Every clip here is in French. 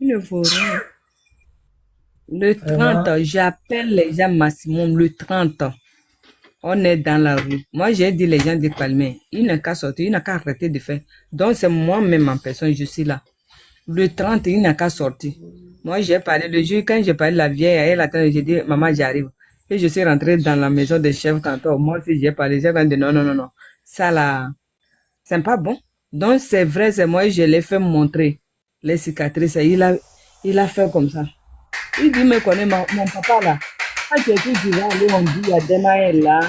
Il ne faut rien. Le 30, Vraiment. j'appelle les gens maximum le 30. On est dans la rue. Moi, j'ai dit les gens de Palmer, il n'a qu'à sortir, il n'a qu'à arrêter de faire. Donc, c'est moi-même en personne, je suis là. Le 30, il n'a qu'à sortir. Moi, j'ai parlé le jour, quand j'ai parlé de la vieille, elle attend, j'ai dit, maman, j'arrive. Et je suis rentrée dans la maison des chefs tantôt. Moi aussi, j'ai parlé, j'ai dit, non, non, non, non. Ça, là, c'est pas bon. Donc, c'est vrai, c'est moi, je l'ai fait montrer les cicatrices. Et il a fait comme ça. Il dit, me connaît, mon papa, là. Quand tu vas aller, on dit, il y a Demaël là,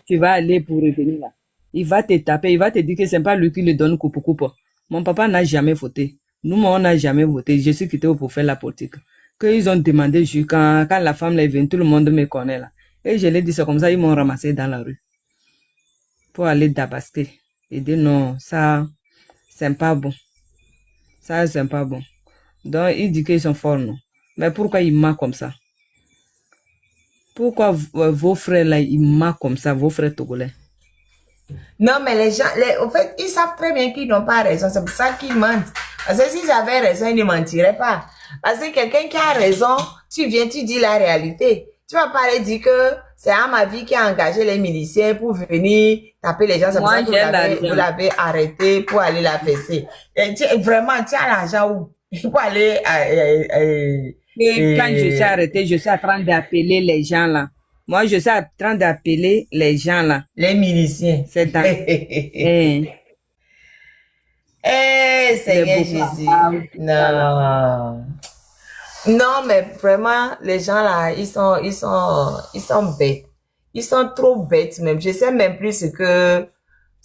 tu vas aller pour revenir là. Il va te taper, il va te dire que c'est pas lui qui le donne coupe-coupe. Mon papa n'a jamais voté. Nous, on n'a jamais voté. Je suis quitté pour faire la politique. Qu'ils ont demandé, quand la femme est venue, tout le monde me connaît là. Et je l'ai dit, c'est comme ça, ils m'ont ramassé dans la rue pour aller tabasquer. Il dit non, ça, c'est pas bon. Ça, c'est pas bon. Donc, il dit qu'ils sont forts, non. Mais pourquoi il m'a comme ça? Pourquoi vos frères là, ils m'a comme ça, vos frères togolais? Non, mais les gens, au fait, ils savent très bien qu'ils n'ont pas raison. C'est pour ça qu'ils mentent. Parce que s'ils avaient raison, ils ne mentiraient pas. Parce que quelqu'un qui a raison, tu viens, tu dis la réalité. Tu vas pas aller dire que c'est à ma vie qui a engagé les miliciens pour venir taper les gens. C'est pour Moi, ça que j'ai vous l'argent. l'avez arrêté pour aller la fesser. Vraiment, tu as l'argent où? Pour aller Et quand je suis euh, arrêtée, je suis en train d'appeler les gens là. Moi, je suis en train d'appeler les gens là. les miliciens. C'est dans Eh, les Seigneur Boko Jésus. Haram, tout ça là. Non. Non, mais vraiment, les gens là, ils sont bêtes. Ils sont trop bêtes même. Je sais même plus ce que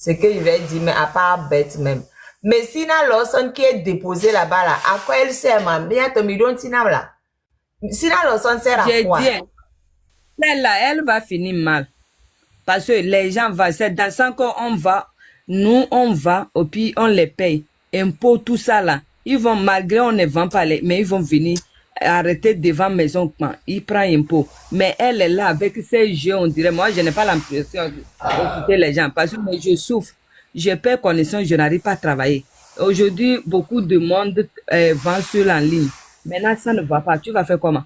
je vais dire, mais à part bête même. Mais Sina Lawson qui est déposée là-bas là, à quoi elle sert, man? Bien, Tommy, don't Sina là. Sina Lawson sert à J'ai quoi? dit, celle-là, elle va finir mal. Parce que les gens vont, c'est dans ça qu'on va, nous, on va, et puis on les paye. Impôts, tout ça là. Ils vont, malgré on ne vend pas les, mais ils vont venir arrêter devant maison quand ils prennent impôt. Mais elle est là avec ses jeux, on dirait, moi, je n'ai pas l'impression d'écouter les gens parce que moi, je souffre. Je perds connaissance, je n'arrive pas à travailler. Aujourd'hui, beaucoup de monde vend sur la ligne. Maintenant, ça ne va pas. Tu vas faire comment?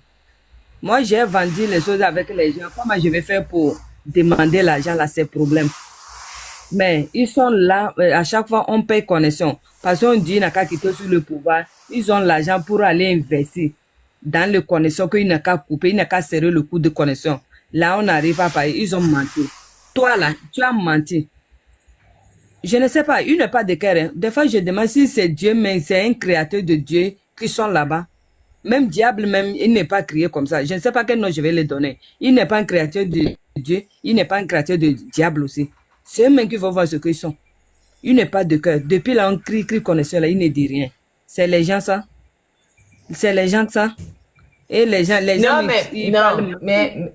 Moi, j'ai vendu les choses avec les gens. Comment je vais faire pour demander l'argent là, c'est problème. Mais ils sont là, à chaque fois, on paye connexion. Parce qu'on dit, il n'a qu'à quitter sur le pouvoir. Ils ont l'argent pour aller investir dans les connexions qu'il n'a qu'à couper, il n'a qu'à serrer le coup de connexion. Là, on n'arrive pas à payer. Ils ont menti. Toi, là, tu as menti. Je ne sais pas, il n'est pas de cœur. Hein. Des fois, je demande si c'est Dieu, mais c'est un créateur de Dieu qui sont là-bas. Même diable, même, il n'est pas créé comme ça. Je ne sais pas quel nom je vais le donner. Il n'est pas un créateur de Dieu. Il n'est pas un créateur de diable aussi. C'est eux-mêmes qui vont voir ce qu'ils sont. Il n'est pas de cœur. Depuis là, on crie, crie, connaisseur, là, il ne dit rien. C'est les gens, ça. C'est les gens, ça. Et les gens, Non, mais, ils parlent non, même.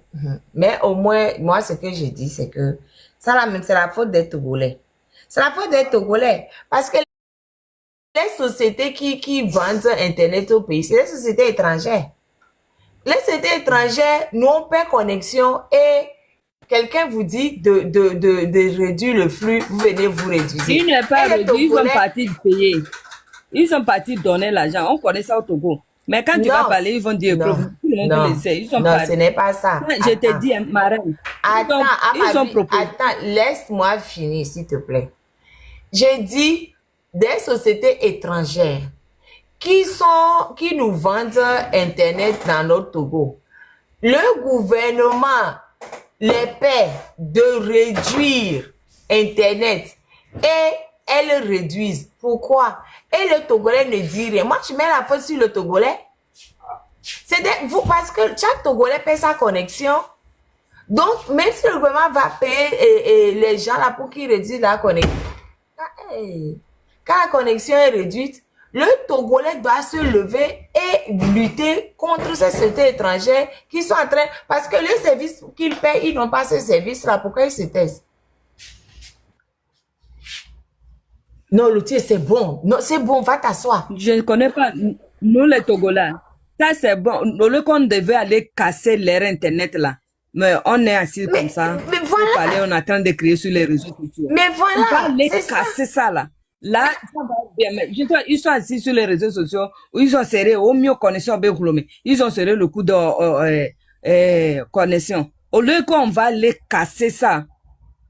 mais au moins, moi, ce que j'ai dit, c'est que ça, là, même, c'est la faute des Togolais. C'est la faute des Togolais. Parce que les sociétés qui vendent Internet au pays, c'est les sociétés étrangères. Les sociétés étrangères n'ont pas connexion et quelqu'un vous dit de réduire le flux, vous venez vous réduire. Il n'est pas Et les réduit, ils sont Togolais, partis payer. Ils sont partis donner l'argent. On connaît ça au Togo. Mais quand tu vas non, parler, ils vont dire, non, tout le monde le non, sait. Ils sont non, ce partis. n'est pas ça. Je te Attends. dis, hein, ma reine, Attends, à ils ma ont vie, proposé. attends, laisse-moi finir, s'il te plaît. J'ai dit des sociétés étrangères qui nous vendent Internet dans notre Togo. Le gouvernement les paie de réduire Internet et elles réduisent. Pourquoi? Et le Togolais ne dit rien. Moi, je mets la faute sur le Togolais. Vous, parce que chaque Togolais paie sa connexion. Donc, même si le gouvernement va payer les gens là pour qu'ils réduisent la connexion, quand la connexion est réduite, le Togolais doit se lever et lutter contre ces sociétés étrangères qui sont en train... Parce que les services qu'ils paient, ils n'ont pas ce service-là. Pourquoi ils se taisent? Non, l'outil, c'est bon. Non, c'est bon, va t'asseoir. Je ne connais pas, nous les Togolais. Ça, c'est bon. Au lieu qu'on devait aller casser l'air Internet là. Mais on est assis comme ça. Mais Pour parler, voilà. on est en train de créer sur les réseaux sociaux. Mais On va voilà, aller c'est ça. casser ça là. Là, ça va bien. Mais je vois, ils sont assis sur les réseaux sociaux où ils ont serré au mieux connexion avec Goulomé. Ils ont serré le coup de connexion. Au lieu qu'on va les casser ça,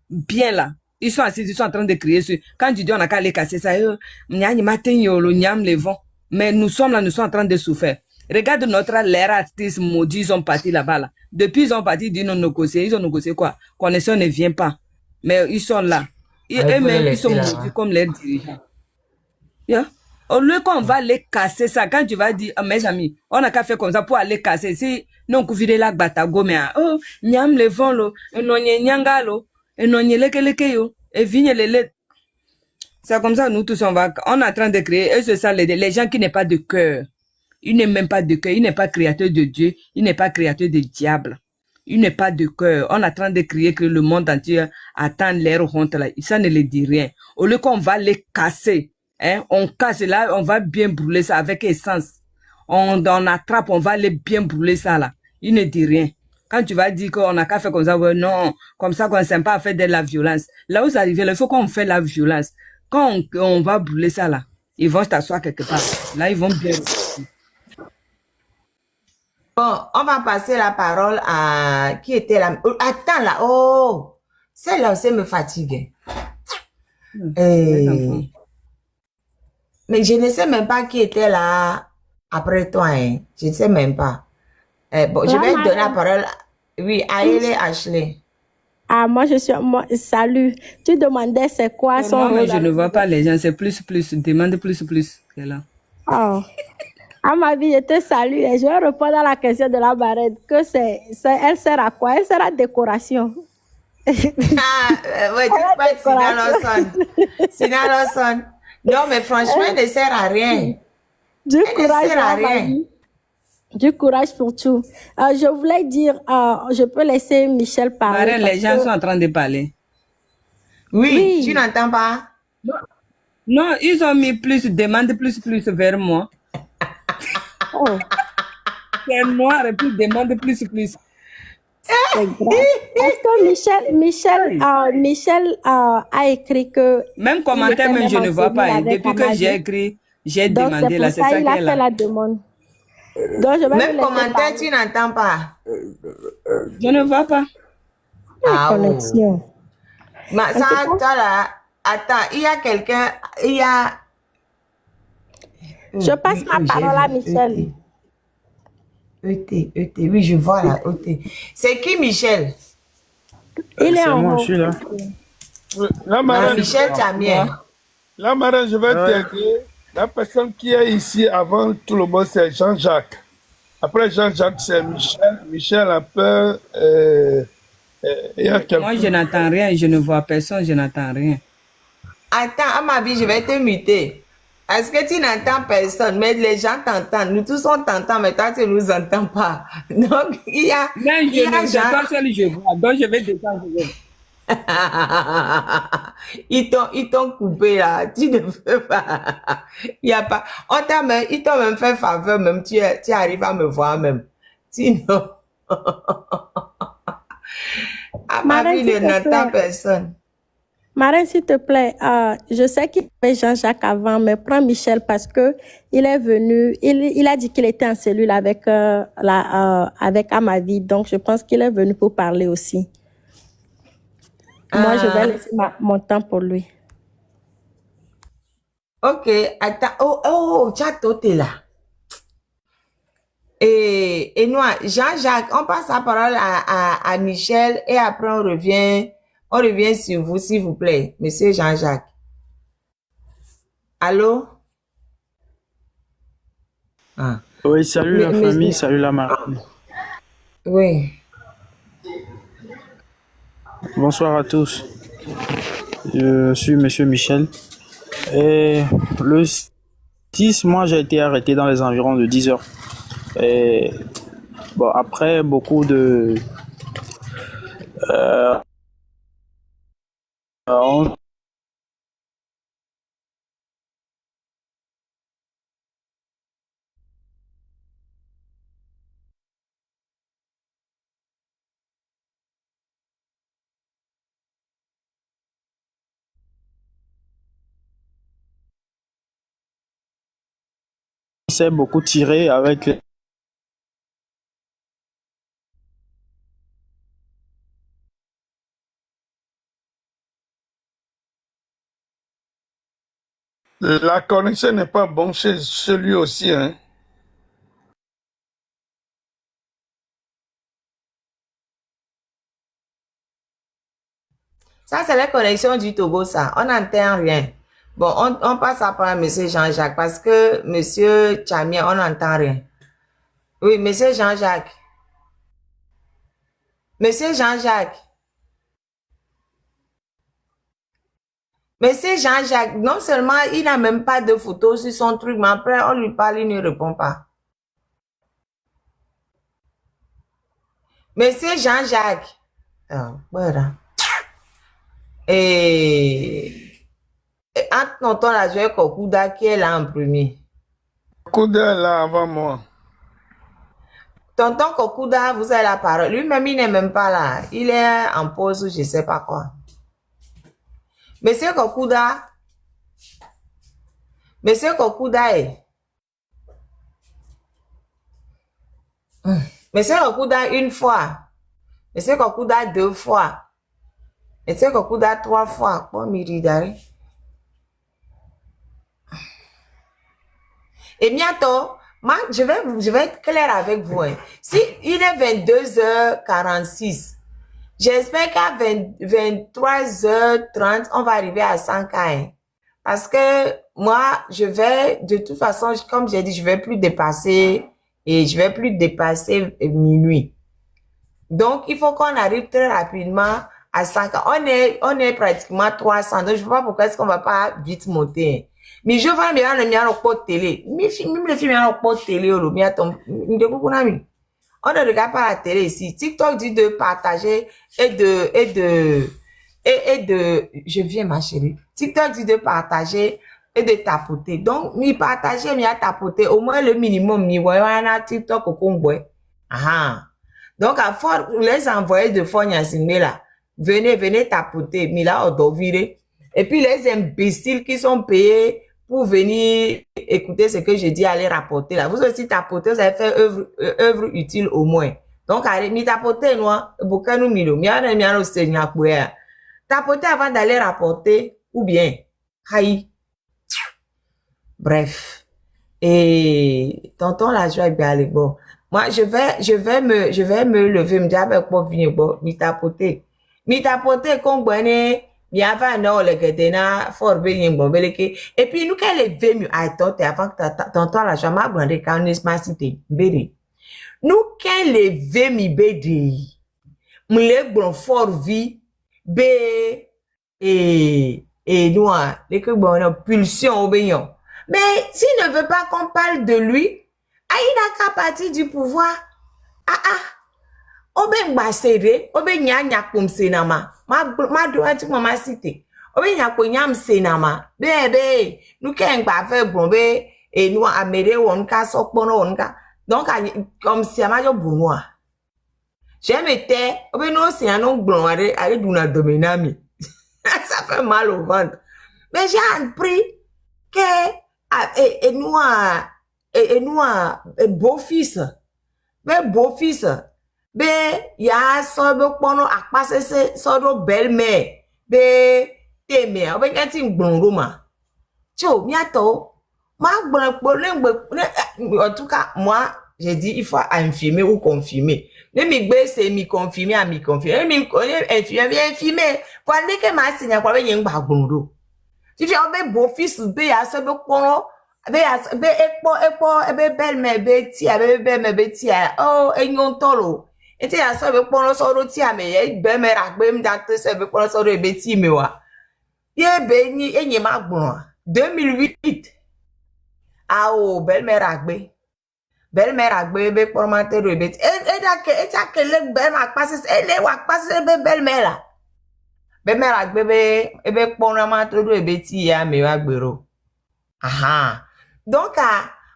bien là. Ils sont assis, ils sont en train de crier sur. Quand tu dis on a qu'à les casser ça, nyam matin le nyam les vent. Mais nous sommes là, nous sommes en train de souffrir. Regarde notre l'air artiste maudit, ils sont partis là-bas là. Depuis ils ont parti dire non négocier, ils ont négocié quoi? Connexion ne vient pas. Mais ils sont là. Il faut les Eux-mêmes, ils sont laisser maudits là-bas. comme les dirigeants. Yeah. Au lieu qu'on va les casser ça, quand tu vas dire, ah, mes amis, on n'a qu'à faire comme ça pour aller casser. Si, non, couvrir la batago, mais, oh, nyam le vent, lo, non, nyanga, lo, non, leke, yo, et vigne le. C'est comme ça, nous tous, on est en train de créer, et c'est ça, les gens qui n'ont pas de cœur. Il n'est même pas de cœur, il n'est pas créateur de Dieu, il n'est pas créateur de diable. Il n'est pas de cœur. On est en train de crier que le monde entier attend l'air honte là. Ça ne le dit rien. Au lieu qu'on va les casser, hein, on casse là, on va bien brûler ça avec essence. On attrape, on va aller bien brûler ça là. Il ne dit rien. Quand tu vas dire qu'on n'a qu'à faire comme ça, ouais, non, comme ça qu'on ne sait pas faire de la violence. Là où ça arrive, il faut qu'on fait la violence. Quand on va brûler ça là, ils vont s'asseoir quelque part. Là, ils vont bien. Bon, on va passer la parole à qui était là. Attends là. Oh, celle-là aussi me fatigue. Les enfants. Mais je ne sais même pas qui était là après toi. Hein. Je ne sais même pas. Bon, je La vais donner la marraine. parole. Oui, à Oui. elle Ashley. Ah, moi, salut. Tu demandais c'est quoi son Moi, mais rôle je ne avec vois nous. pas les gens, c'est plus, demande plus que là. Oh. À ma vie, je te salue et je vais répondre à la question de la barrette. Elle sert à quoi? Elle sert à décoration. Ah, ouais, tu À la peux être Sina décoration. Lawson. Sina Lawson. Non, mais franchement, elle ne sert à rien. Du Elle ne courage, sert à à ma rien. vie. Du courage pour tout. Je voulais dire, je peux laisser Michel parler Marraine, parce les gens que, sont en train de parler. Oui, tu oui. n'entends pas? Non, ils ont mis demande plus vers moi. Oh, C'est noir et puis demande plus. c'est grave. Est-ce que Hey. Michel a écrit que Même il commentaire, était même même je en ne vois cellule pas. Hein. avec Depuis que j'ai Amadi? écrit, j'ai Donc, c'est demandé pour là, c'est ça ça il qui a est fait là. la demande. Donc, je vais le Même laisser commentaire, parler. tu n'entends pas. Je ne vois pas. Hey, Ah oh. connexion. Mais En ça, tout cas, toi là, attends, il y a quelqu'un, il y a... je Oh, passe oui, ma oh, j'ai parole à vu. Michel. Oui, je vois là, ET. C'est qui Michel? Il est C'est en moi, je haut. suis là. La Ah, marraine, Michel Moi, Tamier. la marraine, je vais Ouais. t'aider. La personne qui est ici avant tout le monde, c'est Jean-Jacques. Après Jean-Jacques, c'est Michel. Michel un peu. Il y a moi, je quelqu'un. n'entends rien, je ne vois personne, je n'entends rien. Attends, à ma vie, je vais te muter. Est-ce que tu n'entends personne? Mais les gens t'entendent. Nous tous on t'entend, mais toi tu ne nous entends pas. Donc, Mais il y a c'est Jean. toi seul que je vois, donc je vais descendre. Ils t'ont coupé là. Tu ne peux pas. Il y a pas. Ils t'ont même fait faveur, même tu arrives à me voir même. Sinon, à ma Marraine, vie, s'il je te n'entends plaît. personne. Marraine, s'il te plaît, je sais qu'il y avait Jean-Jacques avant, mais prends Michel parce que il est venu, il a dit qu'il était en cellule avec, avec Amavi, donc je pense qu'il est venu pour parler aussi. Moi, je vais Ah, laisser mon temps pour lui. ok, attends. Oh, Chato, t'es là. Et nous, Jean-Jacques, on passe la parole à Michel et après on revient sur vous, s'il vous plaît, monsieur Jean-Jacques. Allô? Ah. Oui, salut la famille, Mais- salut la marraine. oui. Bonsoir à tous. Je suis Monsieur Michel. Et le 6, moi, j'ai été arrêté dans les environs de 10 heures. Et bon, après beaucoup de... on s'est beaucoup tiré avec La connexion n'est pas bonne chez lui aussi, hein. Ça, c'est la connexion du Togo, ça. On n'entend rien. Bon, on passe après M. Jean-Jacques parce que M. Chamia, on n'entend rien. Oui, M. Jean-Jacques. Monsieur Jean-Jacques. Monsieur Jean-Jacques, non seulement il n'a même pas de photos sur son truc, mais après on lui parle, il ne répond pas. Monsieur Jean-Jacques. Ah, voilà. Et entre tonton la joie Kokuda qui est là en premier. Kokuda est là avant moi. Tonton Kokuda, vous avez la parole. Lui-même, il n'est même pas là. Il est en pause ou je ne sais pas quoi. Monsieur Kokuda. Monsieur Kokuda est. Monsieur Kokuda une fois. Monsieur Kokuda deux fois. Monsieur Kokuda trois fois. Bon, Miridari. Et bientôt, moi, je vais être clair avec vous. Hein. Si il est 22h46, j'espère qu'à 23h30, on va arriver à 100K. Hein. Parce que moi, je vais, de toute façon, comme j'ai dit, je vais plus dépasser minuit. Donc, il faut qu'on arrive très rapidement à 100K. On est pratiquement 300. Donc, je ne sais pas pourquoi est-ce qu'on va pas vite monter. Hein. Mais je vois bien le mien au télé. Même le film au télé, on ne regarde pas la télé ici. TikTok dit de partager et de, je viens ma chérie. TikTok dit de partager et de tapoter. Donc, mi partager, mi a tapoter. Au moins le minimum, mi voyons TikTok au Congo. Ah. Donc, à force, les envoyer de Fognasimé là. Venez tapoter. Mi là, on doit virer. Et puis, les imbéciles qui sont payés pour venir écouter ce que je dis, aller rapporter là. Vous aussi tapoter, vous avez fait œuvre utile au moins. Donc, allez, mi tapoter, moi, beaucoup nous milo. Mi a au Seigneur pour tapoter avant d'aller rapporter, ou bien, haï. Bref. Et, tonton la joie est bien allé. Bon. Moi, je vais me lever, me dire avec moi, venir, bon, mi tapoter. Mi tapoter, qu'on bonne, mi avant, non, le gadena, fort bien, bon, beleke. Et puis, nous, qu'elle est venue à tante, avant que tonton la joie m'a brandé, quand on est ma cité, bédé. Nous, qu'elle est venue, mi bédé. M'le bon fort vie, bé, et nous, les que bon, pulsion, obéissant. Mais, s'il ne veut pas qu'on parle de lui, il n'a qu'à partir du pouvoir. Obe mbasere, obe nyanya kum senama. Ma droite mama cité. Obe nyako nyam senama. Bébé, nous qu'un pas fait bon et nous améré on ka sokpono on ka. Donc comme si amajo bunwa. J'aime été, obe no c'est un blond allez duna dominami. Ça fait mal au ventre. Mais j'ai appris que et nous beau-fils. Mais beau-fils. Be ya so be pono akpasese so do belle-mère be teme o be kanti ngbonro ma cho mi ato ma en tout cas moi j'ai dit il faut infirmer ou confirmer ne mi gbe c'est mi confirmer à mi confirmer mi infirmer pour ne que ma signa kwa be yen gba gbonro ti fi o be beau fils be ya so be pono be ekpo be belle-mère be ti be belle-mère be ti oh enyon tolo. Et tu as ça, pour nous sortir, mais il ben me ragbe m'date ça, pour nous sortir bêtis me wa. Ye béni et n'y ma bon. 2008. Ah oh, belle mère ragbe. Belle mère ragbe be pour mater le bêtis. Et que le belle m'a passé, et les wa passé belle mère là. Belle mère ragbe be pour mater le bêtis ya me wa gbero. Aha. Donc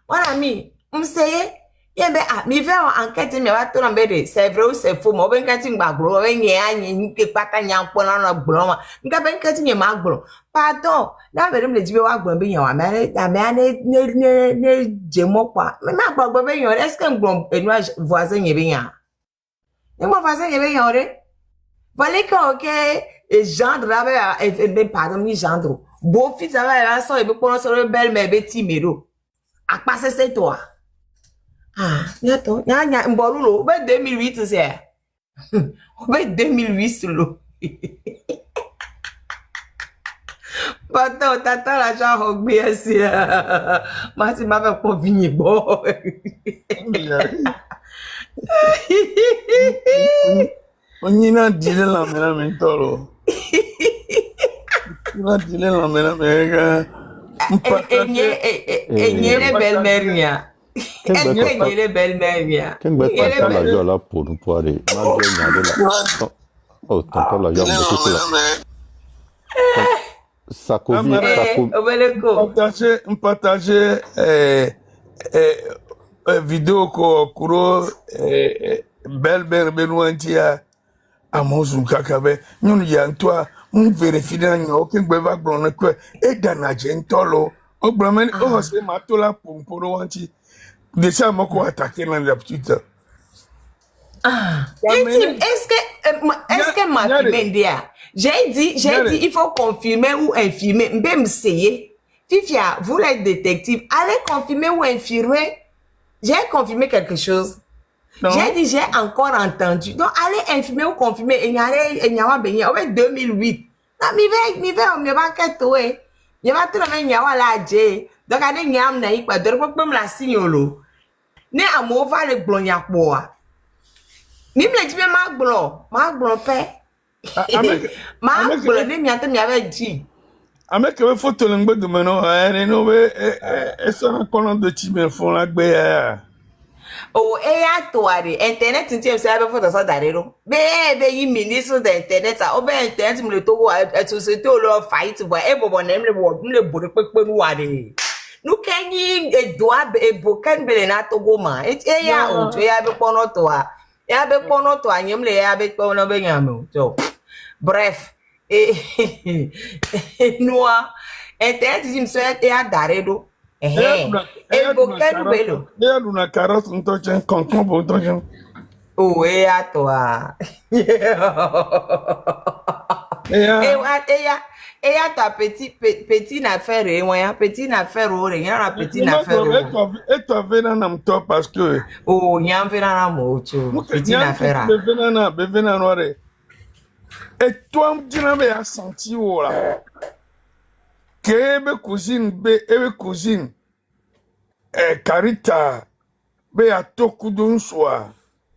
mon ami, m'seye Yeah, but me very enquête me va tout embêter. C'est vrai ou c'est faux? Moi, ben quand tu m'as ben y a ni que pas ta nyam pour la bloma. M'ka ben quand tu m'as glo. Pardon. Là, ben me dit wa glo ben yawa. Mais la mais ne jemo quoi. Mais ma glo ben yawa. Est-ce que glo et moi voisin y ben ya? Et moi voisin y ben yawa. Voilà que OK et gendre là ben pardon ni gendre. Beau fils ça va so e be kono so belle mais be timero. A passer c'est toi. Ah, bientôt. Nya mborulo, be 2008 c'est. Be 2008 solo. Pardon, tata la gens rugby aussi. Moi si m'a fait convigner bon. On y a dit la mena mentolo. On a dit la mena mena. Et les belles-mères. Est-ce que les belles-mères? Quem vai passar la joie là pour nous pour aller? Oh, t'entends la joie beaucoup là. Sakovi, partager vidéo ko kuro belle benuantia amozu kakabe nyunu ya ntwa mu verifie na nyo ke gbeva gbon ko e dana je ntolo ogbramen o se matola pomporo wanti de ça moko attaquer dans la petite. Est-ce que ma fille j'ai dit, il faut confirmer ou infirmer. Même essayer. Fifia, vous l'êtes détective, allez confirmer ou infirmer. J'ai confirmé quelque chose. J'ai dit, j'ai encore entendu. Donc, allez infirmer ou confirmer. Il y a 2008. Non, mi va qu'être, il va tout le monde y avoir là, Jay. Donc, allez, y a un naïf, pas de repos, la signolo. Ne amour va le blognac bois. Ni me dit, ma blon père. Ma blon, ni m'y mi avait dit. Avec une photo de de maintenant, non, et ça, on de Timé font la gbé. Oh, et à toi, Internet, tu sais, c'est un peu de ça d'arrêt. Bébé, il ministre d'Internet, ça, oh, ben, Internet, me le togo, et société, au leur fight, tu vois, et bon, on aime le bout de peu nous aller. Nous, Kenny, et doit, et bocan, belena, togo, man, et ya, ou, tu es avec mon toi. Et avec mon toi, il me l'a avec mon benyamo. Bref, et nous, Internet, il me souhaite, et à d'arrêt. Et bocan, bello. Et à une carotte, on touche un concombre pour toucher. Oh, et à toi. Et à ta petite affaire, et moi, petite affaire, il y a une petite affaire. Et toi, venez dans toi parce que. Oh, il y a un peu dans mon petite affaire. Et toi, tu n'avais senti où là? Que mes cousines, mes cousines, Carita, be à toku d'un soir.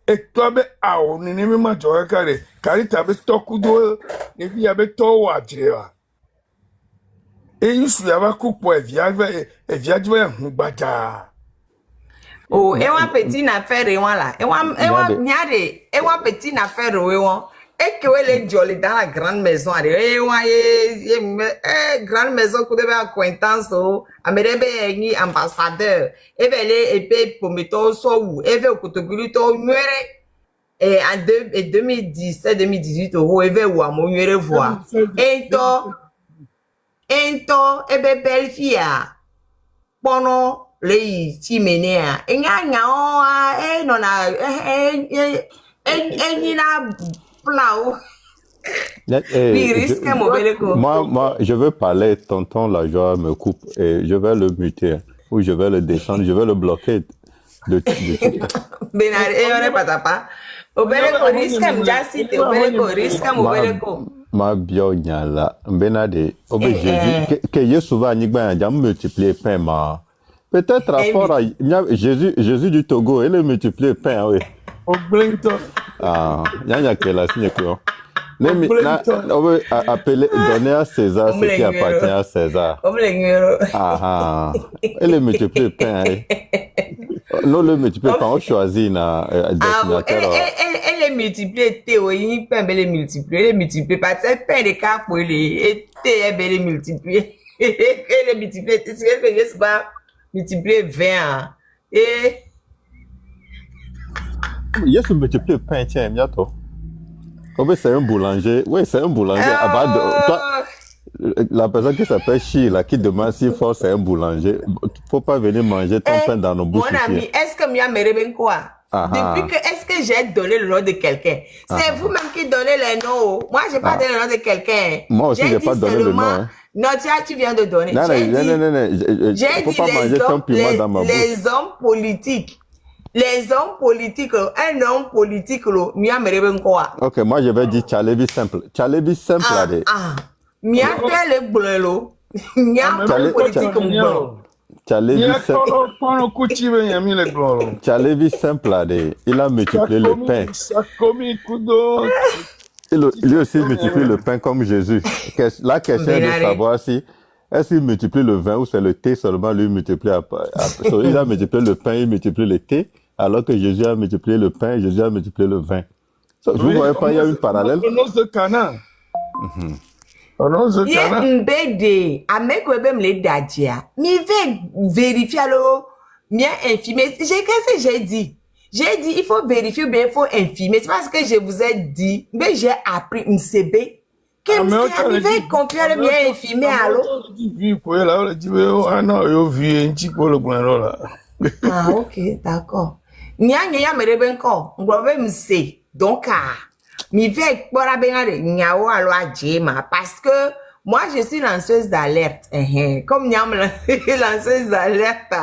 Et toi, be à on n'est même pas joué carré. Carita, be toku d'un, et puis be to wadjeva. Et il suit avec coup pour viage, et viage un bata. Oh, et one petite affaire, et voilà. Et one, et one petite affaire, et one. Et que elle est jolie dans la grande maison. Et grande maison, que devait acquaintance, amédébé, ambassadeur. Et elle est pour mettre so où. Et elle est au muere. Et en 2017-2018, et elle où à mon muere voir. Et toi, et belle fille, pendant les timénéa. Et n'y a, non, et moi, je veux parler, tonton La Joie me coupe et je vais le muter ou je vais le descendre, je vais le bloquer. Ma bionyala, benade, Jésus, que Jésus va multiplier pain, ma. Peut-être à fort à Jésus du Togo, il a multiplié pain, oui. Ah, il y a quelle signe quoi. On veut appeler, donner à César ce qui appartient à César. Ah, elle est multipliée pain. Non, le multiplié pain, on choisit un destinateur. Elle est multipliée, théorie, pain, elle est multipliée, elle est multipliée, parce que pain de cas pour les, elle est multipliée. Elle est multipliée, c'est ce que je sais pas, multipliée 20. Et Yesu multiplie le pain, tiens, bientôt. Oh, c'est un boulanger. Oui, c'est un boulanger. Ah, bah, toi, la personne qui s'appelle Chi, là, qui demande si fort c'est un boulanger. Faut pas venir manger ton pain dans nos bouches. Mon ami, est-ce que Mia me quoi? Depuis que, est-ce que j'ai donné le nom de quelqu'un? C'est vous-même qui donnez les noms. Moi, j'ai pas donné le nom de quelqu'un. Moi aussi, j'ai pas donné le nom. Hein. Non, tu viens de donner. Non, J'ai dit les hommes politiques. Les hommes politiques, un homme politique, Mia me quoi? Ok, moi je vais dire Tchalebi simple. Tchalebi simple, là. Mia tel bleu, Mia politique bleu. Tchalebi simple, là. Il a multiplié le pain. Lui aussi multiplie le pain comme Jésus. La question est de savoir si est-ce qu'il multiplie le vin ou c'est le thé seulement lui multiplie. Il a multiplié le pain, il multiplie le thé, alors que Jésus a multiplié le pain, Jésus a multiplié le vin. Vous ne voyez pas, il y a une parallèle. Mbede, avec webem les dadia, mi vais vérifier alors, bien infirmer. Qu'est-ce que j'ai dit? J'ai dit, il faut vérifier, bien, il faut infirmer. C'est parce que je vous ai dit, mais j'ai appris une CB. Que vous arrivez à confier le bien infirmer alors? Ah, ok, d'accord. Nya me ben ko, ngwa me se. Donc mi vais pour benade nyawo alo adjema parce que moi je suis lanceuse d'alerte. Comme nya me lanceuse d'alerte.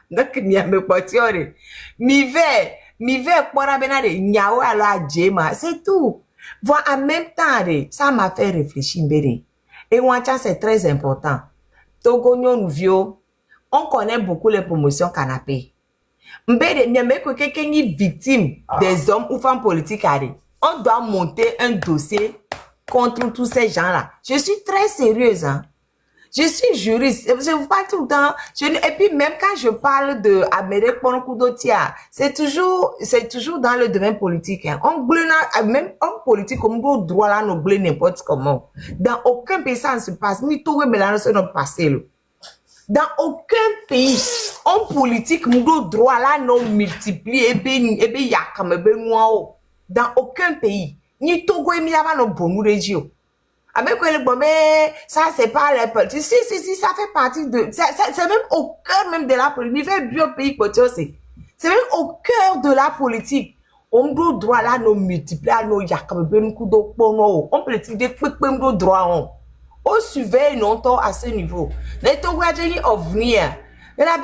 Donc nya me potiore. Mi vais pour benade nyawo alo adjema, c'est tout. Voilà, en même temps, ça m'a fait réfléchir. Et Wancha, c'est très important. Togo Nyon, on connaît beaucoup les promotions canapé. Mbede, mais que quelqu'un est victime des hommes ou femmes politiques, on doit monter un dossier contre tous ces gens-là. Je suis très sérieuse, hein. Je suis juriste, je vous parle tout le temps. Et puis même quand je parle de Amérique Ponokoudotia, c'est toujours dans le domaine politique. Hein. On glisse même en politique, on doit droit là, on glisse n'importe comment. Dans aucun pays ça ne se passe. Ni tout le sur notre passé. Dans aucun pays, en politique, on doit droit là, on multiplie et bien yakam et bien noir. Dans aucun pays, ni tout le monde a nos bons régions. Avec le bon, mais ça c'est pas les politiques. Si, ça fait partie de, c'est même au cœur même de la politique. Il fait bien pays côté aussi. C'est même au cœur de la politique. On doit droit là, nos multiplier, nos yakam, ben coup d'eau pour nous. On politique des quick ben droit on surveille longtemps à ce niveau. Les Togouadjani ovnia. Il y a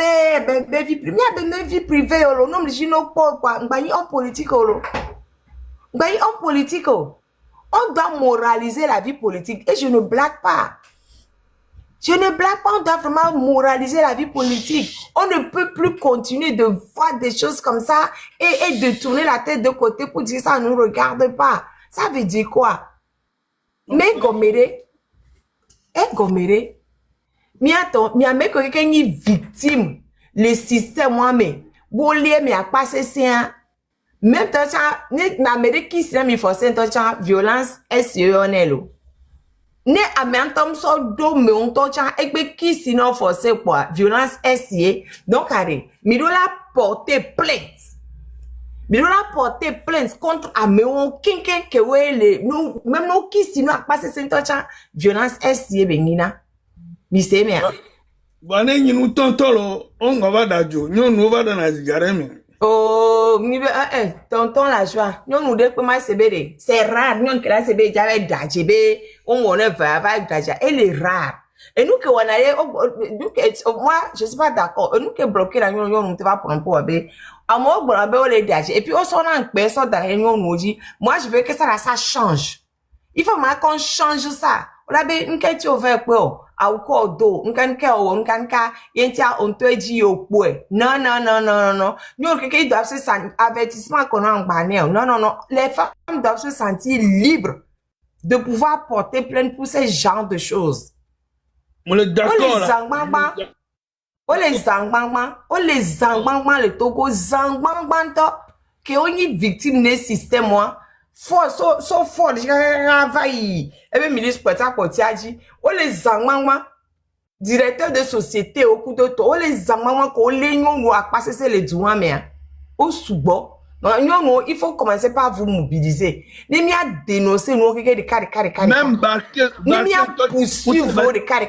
des vie privée, non, mais je n'ai pas quoi. En politique, en politique, on doit moraliser la vie politique. Et je ne blague pas. Je ne blague pas, on doit vraiment moraliser la vie politique. On ne peut plus continuer de voir des choses comme ça et de tourner la tête de côté pour dire ça ne nous regarde pas. Ça veut dire quoi? Mais Goméré, miato, miame ko quelqu'un est victime, le système moi-même, bolé mais a passé ça. Même temps ça, n'Amérique qui s'est mis forcé temps ça violence SEONelo. Ne a même temps so do me on temps ça et be qui sinon forcé quoi violence SE. Donc allez, mi doit la porter plainte. Mi doit la porter plainte contre Améon quelqu'un que ouais les nous même nous qui sinon a passé ce temps ça violence SE benina. Mi se me. Bane nyinu tontolo on va dajo, nyonu va dans la zigaremi. Oh, tonton la joie. Nous devons commencer CBD. C'est rare. Nous que la CBD j'avais d'ajébé. On ne va pas d'ajé. Elle est rare. Et nous que on allait, moi je suis pas d'accord. Nous que bloquer la nous ne va prendre pour abé. À moi on les d'ajé. Et puis on s'en a un personne dans nous dit. Moi je veux que ça change. Il faut qu'on change ça. On a bien une question ouverte quoi. Au cordo, on te dit au point. Non. Nous, quelqu'un doit se sentir, avertissement qu'on a en bannière. Non. Les femmes doivent se sentir libres de pouvoir porter plainte pour ce genre de choses. On est d'accord, On les zangbangban, le Togo, zangbangban, que on est victime de système, moi. Fort, so fort, et bien, ministre Pota Potiaji, on les amants, directeur de société au coup de tour, on les amants, qu'on les nous a passé les douans, mais au soubo, Non, non, il faut commencer par vous mobiliser. Ni mi a dénoncé nous qui de carré. Même Barké, Ni mi a poursuivre de carré.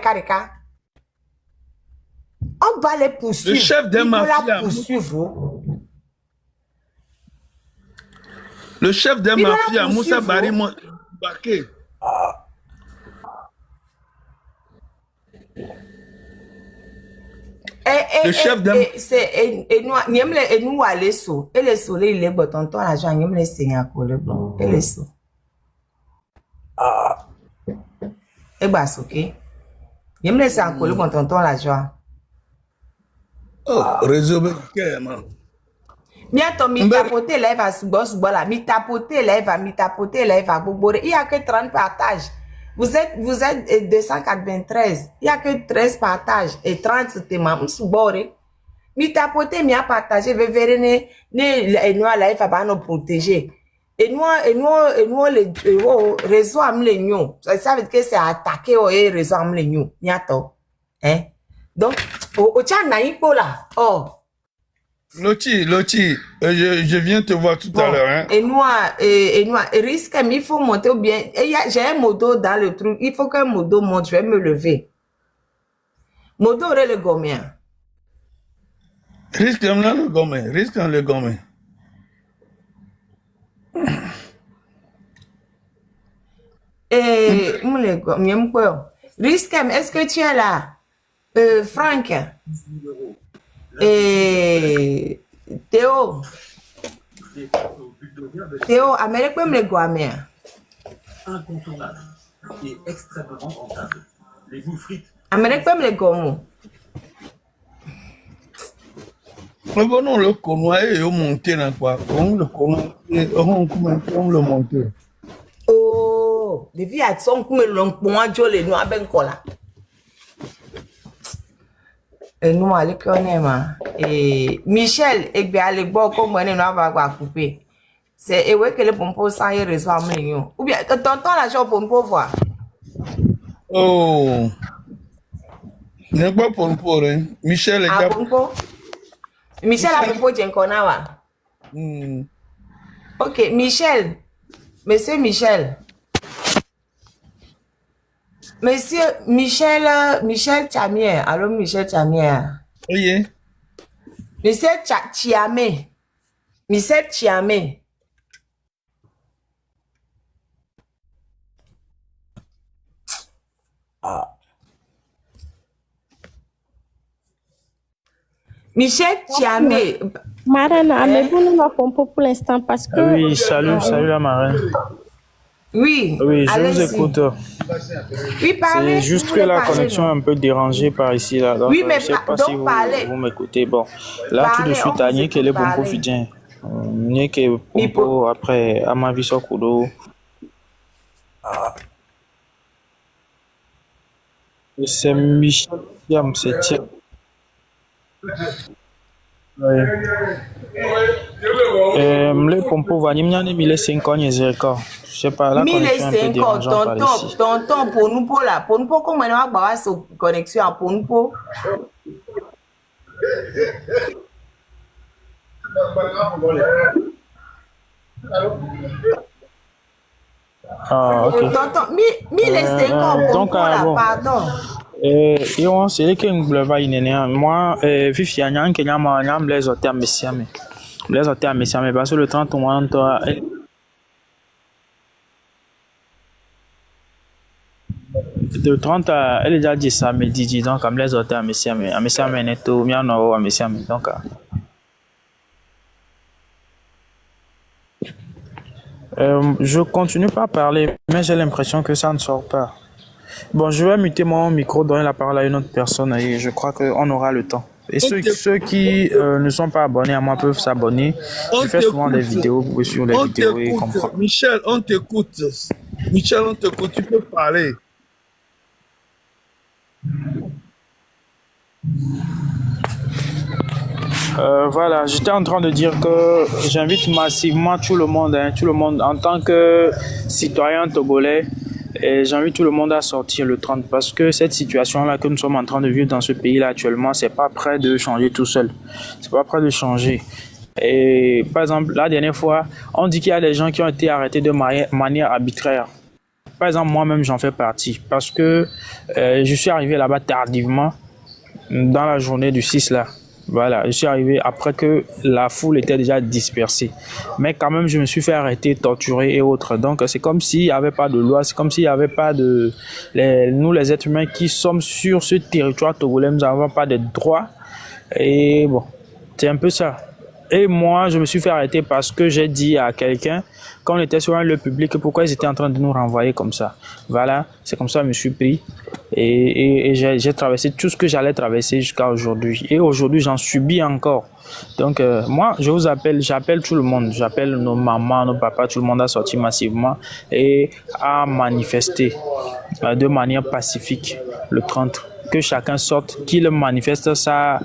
On va les poursuivre. Le chef des mafias. Il faut la poursuivre. Le chef des mafias, Moussa Bari Barké. Le chef des c'est et nous aller so et le soleil il est bon tonton la joie nous les seigneur pour le bon et le so et bah ok nous les seigneur pour le bon tonton la joie oh réseau man bientôt mi tapoter là va sous là mi tapoter là va bobo il y a que 30 partages. Vous êtes 293. Il n'y a que 13 partages et 30 témoins. Mi tapoter, mi a partagé, verrez ne nous là il va pas nous protéger. Et nous les réseau am les nous. Ça veut dire que c'est attaqué au réseau am les nous. Niato. Hein? Donc au tcha naïpo là. Oh. Loti, je viens te voir tout à l'heure. Hein. Et nous, risque, il faut monter ou bien. J'ai un modo dans le truc. Il faut qu'un modo monte. Je vais me lever. Modo aurait le gommien. Risque le gommé. Et, le gommien, quoi. Risque, est-ce que tu es là? Franck. Et Théo, Amérique peut me le goûter. Incontournable et extrêmement rentable. Les boules frites. Amérique peut me le goûter. Mais bon, non, le connois est monté dans quoi? On le connois, on le monté. Oh, les filles sont comme le point de les noirs ben cola. Et nous, allez connaître, et Michel, et bien, les beaux comme on est va couper. C'est, et ouais, que les pompons sans y reçoivent millions. Ou bien, t'entends la chose pour voir. Oh, n'est pas pour hein. Michel est déjà. Michel a propos d'un conawa. Ok, Michel, monsieur Michel. Monsieur Michel Chamier, allô Michel Chamier. Oui. Monsieur Chiamé. Michel Chiamé. Michel Chiamé. Marraine, mais nous n'avons pas pour l'instant parce que... Oui, salut la marraine. Oui, je vous écoute. Oui, parlez. C'est juste que la connexion est un peu dérangée par ici. Là. Donc, oui, mais je ne sais pas si vous m'écoutez. Bon, là, parlez, tout de suite, Agnès, elle est bon pour Fidjien. Niek est bon après Amavi Sokudo. C'est Michel, c'est Thierry. Les pompos va n'y aller 1005 ans je sais pas la connexion un peu dérangeante par ici. Tonton pour nous comment on va avoir cette connexion pour nous ok. Tonton 1005 ans pour nous pardon. C'est que nous va y moi Fifi Agnan que nous les hôtels messiame parce que le 30 mois de 30 à elle est déjà dit ça mais dit donc comme les hôtels messiame netto miano messiame donc je continue pas à parler mais j'ai l'impression que ça ne sort pas. Bon, je vais muter mon micro, donner la parole à une autre personne et je crois qu'on aura le temps. Et ceux qui ne sont pas abonnés à moi peuvent s'abonner. Je fais souvent des vidéos sur les vidéos et comprendre. Michel, on t'écoute. Tu peux parler. Voilà, j'étais en train de dire que j'invite massivement tout le monde en tant que citoyen togolais. Et j'invite tout le monde à sortir le 30 parce que cette situation-là que nous sommes en train de vivre dans ce pays-là actuellement, c'est pas prêt de changer tout seul. C'est pas prêt de changer. Et par exemple, la dernière fois, on dit qu'il y a des gens qui ont été arrêtés de manière arbitraire. Par exemple, moi-même, j'en fais partie parce que je suis arrivé là-bas tardivement dans la journée du 6 là. Voilà, je suis arrivé après que la foule était déjà dispersée. Mais quand même, je me suis fait arrêter, torturer et autres. Donc, c'est comme s'il n'y avait pas de loi, c'est comme s'il n'y avait pas de... nous, les êtres humains qui sommes sur ce territoire togolais, nous n'avons pas de droits. Et bon, c'est un peu ça. Et moi, je me suis fait arrêter parce que j'ai dit à quelqu'un, quand on était sur un lieu public, pourquoi ils étaient en train de nous renvoyer comme ça. Voilà, c'est comme ça que je me suis pris. Et j'ai traversé tout ce que j'allais traverser jusqu'à aujourd'hui. Et aujourd'hui, j'en subis encore. Donc, moi, je vous appelle, j'appelle tout le monde. J'appelle nos mamans, nos papas, tout le monde à sortir massivement et à manifester de manière pacifique le 30. Que chacun sorte, qu'il manifeste son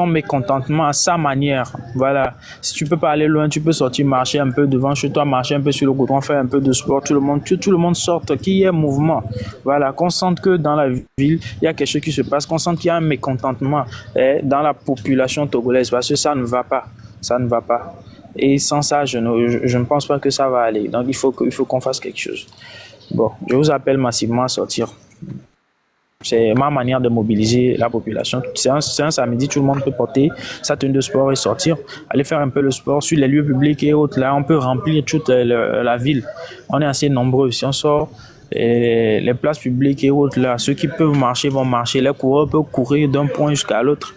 mécontentement à sa manière. Voilà. Si tu peux pas aller loin, tu peux sortir, marcher un peu devant chez toi, marcher un peu sur le goudron, faire un peu de sport. Tout le monde sorte, qu'il y ait mouvement. Voilà. Qu'on sente que dans la ville, il y a quelque chose qui se passe, qu'on sente qu'il y a un mécontentement dans la population togolaise, parce que ça ne va pas. Ça ne va pas. Et sans ça, je ne pense pas que ça va aller. Donc, il faut qu'on fasse quelque chose. Bon, je vous appelle massivement à sortir. C'est ma manière de mobiliser la population. C'est un samedi, tout le monde peut porter sa tenue de sport et sortir, aller faire un peu le sport sur les lieux publics et autres. Là, on peut remplir toute la ville. On est assez nombreux. Si on sort les places publiques et autres, là, ceux qui peuvent marcher vont marcher. Les coureurs peuvent courir d'un point jusqu'à l'autre.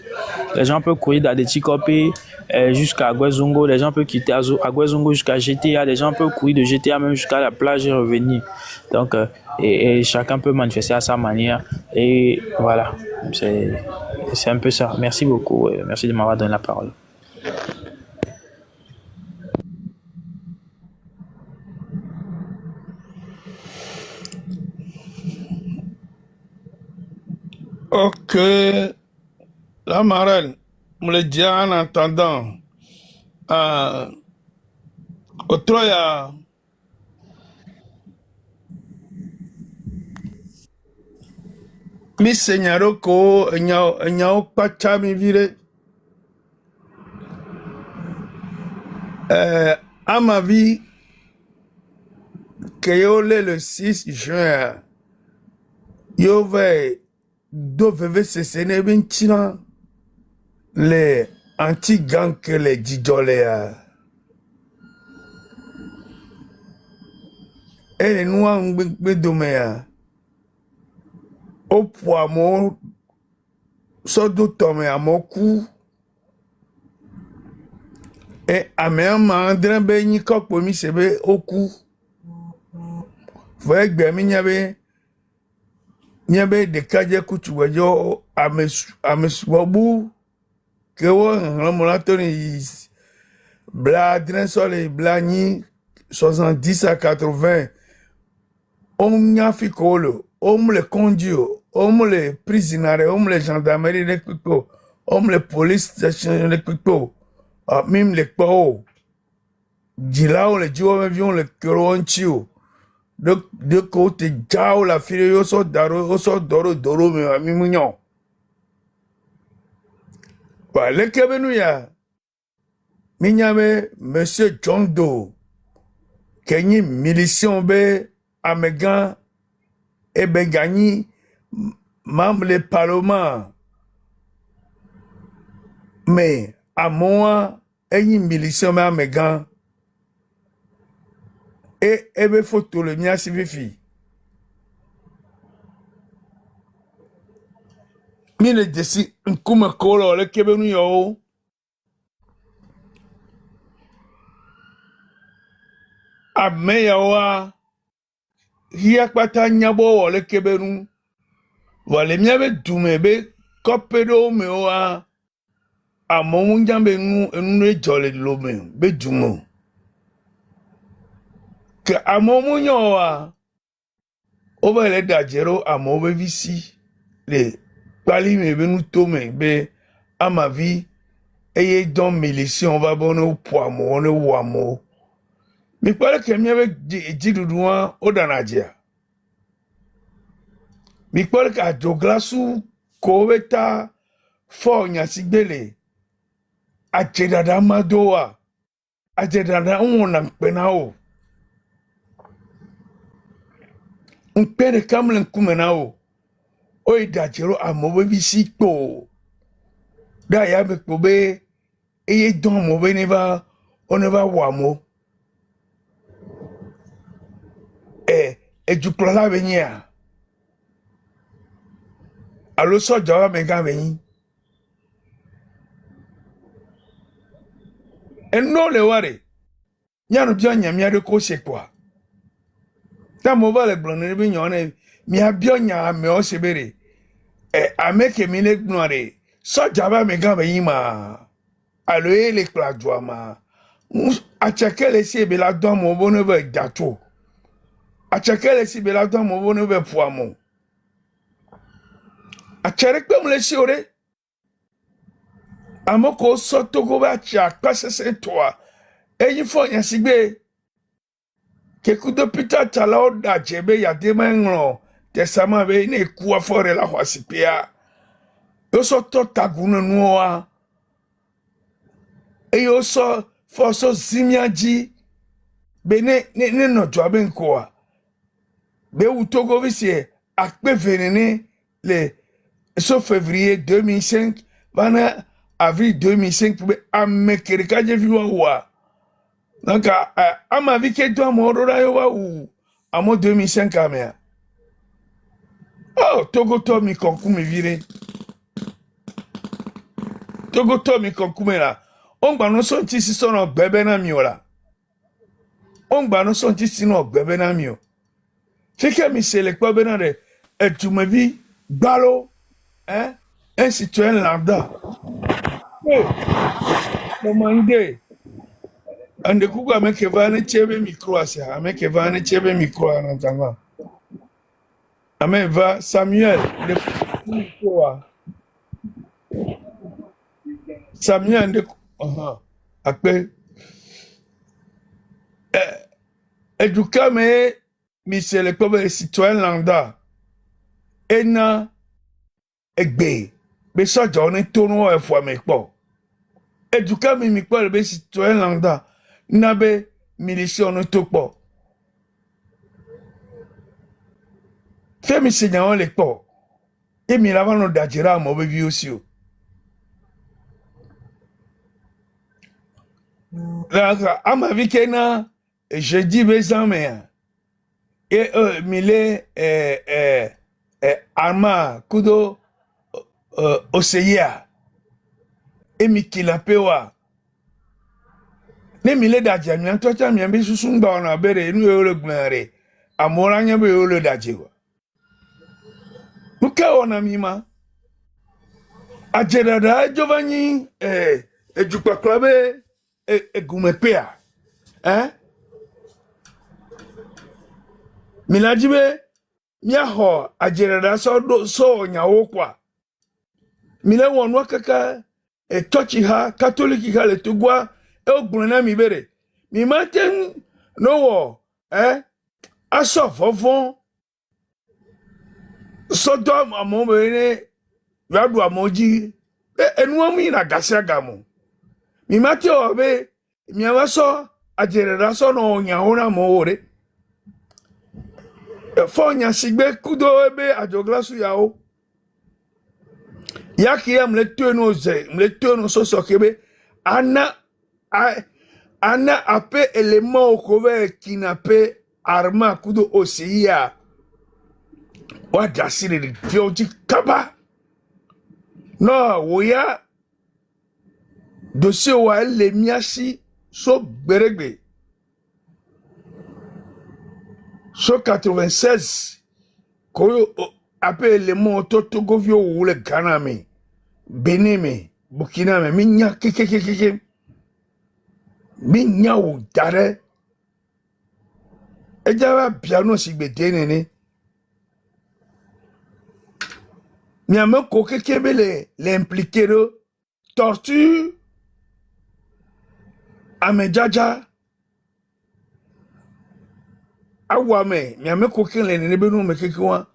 Les gens peuvent courir d'Adétikopé jusqu'à Agwezongo. Les gens peuvent quitter Agwezongo jusqu'à GTA. Les gens peuvent courir de GTA même jusqu'à la plage et revenir. Donc, et chacun peut manifester à sa manière. Et voilà, c'est un peu ça. Merci beaucoup. Merci de m'avoir donné la parole. Ok, la marraine, me le dit en attendant. Otroya, mi señaro ko nyao pacha mi vire. À ma vie, que yo le 6 juin, yo vais doveve sesene binchina le anti-gang que les djidolea. Et les noirs m'bedomea. Au poids so do tome à mon cou. Et à mes mandrin be ni kok mi sebe au cou. Voyez que mi nyabe de kaje kutu wajo ameswabu que wo ramolatoni bla dren sole bla ni 70 à 80 on nya fikolo on le conduit on le prisonnier on le gendarmerie de pipo on le police station de pipo même le pao dilao le jo avion le coronchio de côté jao la fille yo so doro me ami munyo ba le kebenu ya minyame monsieur John Doe kenyi milition be amegan e be gagni membre le parlement mais à moi enyi milition me amegan et ebe photo le mia sivifi mi le desi nkume kolo le kebenu yo ame ya wa hiya kpata nyabo wole kebenu wale mia be dume be kopedo me wa amomu njambe enu jole lome be dumo que amomu nyowa over le dajero amobe visi le pali me be nu tome be ama vi eye don milition va bono poamo one wamo mi pare que mia be jiduduwa odanajia mi pare que adoglasu ko beta fo nyasigbele Ajedada madoa. Ajedada unwona nkpena o. Nkpere kamle nkumena o. Oyi dajero amobe bisi kpo. Da ya be kpobe eye don mobe neva oneva wamo. Ejuklola benya. Alo so jawa mega benyi. Eno le ware. Nyanu bio nyamia de ko sekwa. Ta mo va le blonne bi nyone mi abio nya me o sebere. Ameke mi le gnore. So jawa mega benyi ma. Alo ele kladwa ma. Achakele si be la don mo bono ve dato. Achakele si be la don mo bono ve poamo. Achere kpe mle si ore. Amoko so togo ba cha pase se toa. Eyi fo yan sigbe. Kekudo pita tala o da jebe ya de mengro. Tesama be ne kuwa fore la hwasipia. Yo so to tagunu nuwa. Eyo so fo so zimiaji. Be ne no jwabe nkoa. Be utogo visie akpe venene le so février 2005 bana avril 2005 be amekerika je viwa wa naka ama vike do amorora yo wa u amo 2005 amea oh togo to mi konkume vire togo to mi konkume la ongba no so ti si so no gbebe na mi ola ongba no so ti si no gbebe na mi o fike mi se le kwa be na de etumevi gbalo un citoyen lambda. Demandez. Ande kuku ameke vane chebe micro asa, ameke vane chebe micro anantanga. Ame va Samuel de micro. Samuel de akpe eduka me Michel Kobe citoyen lambda. Ena egbe be soja oni tonu efo amekpo eduka mi po le be citoyen lambda na be militia oni topo femi senya on le po e mi la vano dajira mo be vi osi o la ama vikena jeudi bezame e mile arma kudo oseya emi kilapewa ne mile daje mi antocha mi ambe susun gba ona bere enu yoro gbere amora nya be yoro daje wa nuka ona mi ma ajedada jovanyi ejukwa klabe egumepea milajibe miaho ajedada so nyawo kwa mile wonwa kaka church ha catholic ha le tugwa ogbonna mi bere mi maten no wo aso fofon sodom amobere yadu amoji enu amu na gasia gamo mi mate obe mi awaso ajerera so no nyawo na mo ore fonya sigbe kudo ebe ajoglasu yawo yaki ya mleteno soso kebe ana ape élément okove kinape arma kudo osia wa dasire de fioji kaba no woya dossier wa le miasi so beregbe so 96 ko ape élément togo vio wule Ghana me Benin, Burkina, minya keke minya ou dare ejawa piano si bedene ne miame ko keke be le impliquer torture amejaja awame miame ko kele ne be no me keke wa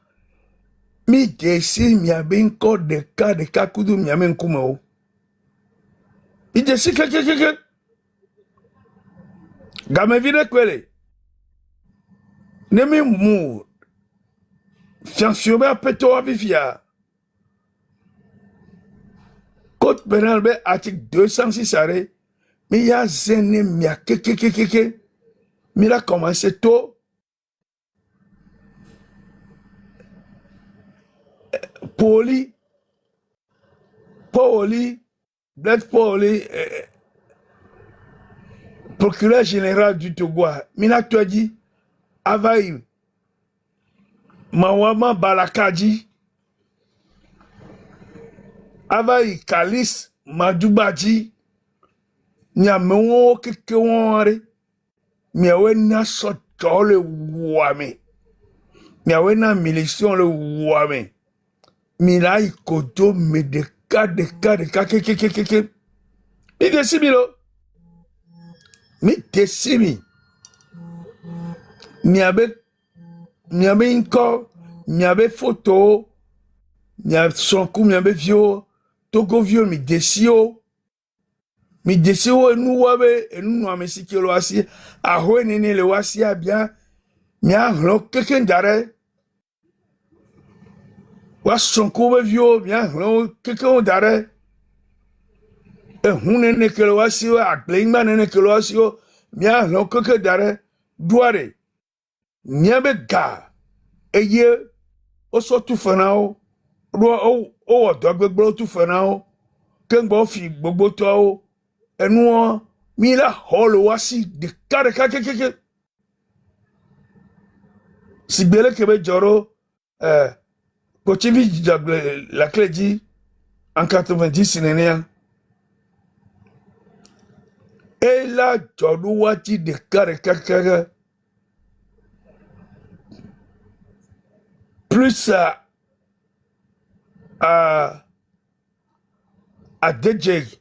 mi desi mi abe encore de cas kudu mi amen kuma o Il dit, si, que. Game vide kwele. Nemi mou. Fianciobe a peto avivia. Côte Benalbe, article 206 arrêt. Mais il y a zéné, mia, que. Mais il a commencé tôt. Pauli, Blaise Pauli, procureur général du Togo, Mina Tuadi, Avaï, Mawama Balakadi, Avaï Kalis, Madoubaji, Niamewo Kekeware, Miawe na soto le wame, Miawe na milition le wame. Milai koto me de ka ke. Mi desimi lo. Mi desimi. Mi abe inko, mi abe photo, mi abe sonku, mi abe vio, togo vio mi desio. Mi desio enu wabe, enu wame si lo asi, ahoe nene le wasi abia, mi a hlo keke ndare. Wa sonko be vio bien keke on dare e hunene ke lo wasi wa agbleingba nene ke lo wasi o bien lo keke dare duare nyebe ga eye o so tu fanao o dogbegbo tu fanao ke ngbo fi gbogbo to o enu mi la holo wasi de kare keke sigbele ke be joro Kochivi la clé dit en 90 nénéa. Et là, Jodouati de Karekaka. Plus à DJ.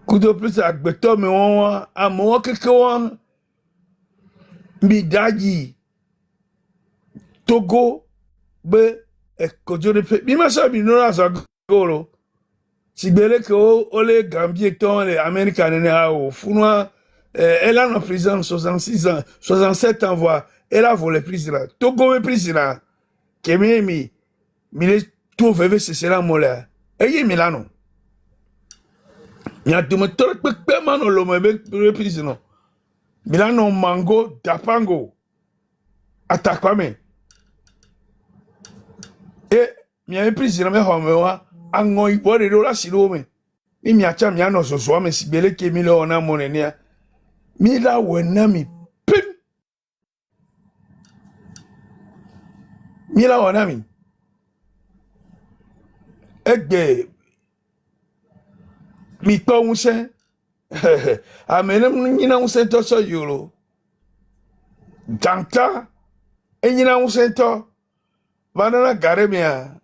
Kudo plus à Beto, mais on a moi quelqu'un. Midaji. Togo. Be kojore pe mi ma sa bi no sa golo si bele ko ole Gambie ton les Américains ne a o funwa elle a en prison 66 ans 67 ans voix elle a volé président Togo est président kemi mi le tout veve c'est cela mola eye Milano nya de mo tor pe mano lo mo be président Milano mango dapango atakwame. Et mi a président me homewa ango ipo de la silome mi mi acha mi ano so me sibele ke mi lo na monenia mi la wena mi pim mi la wena mi egbe mi to unse amenem nyina unse to so yoro janta enyina unse to Vanana Garemia,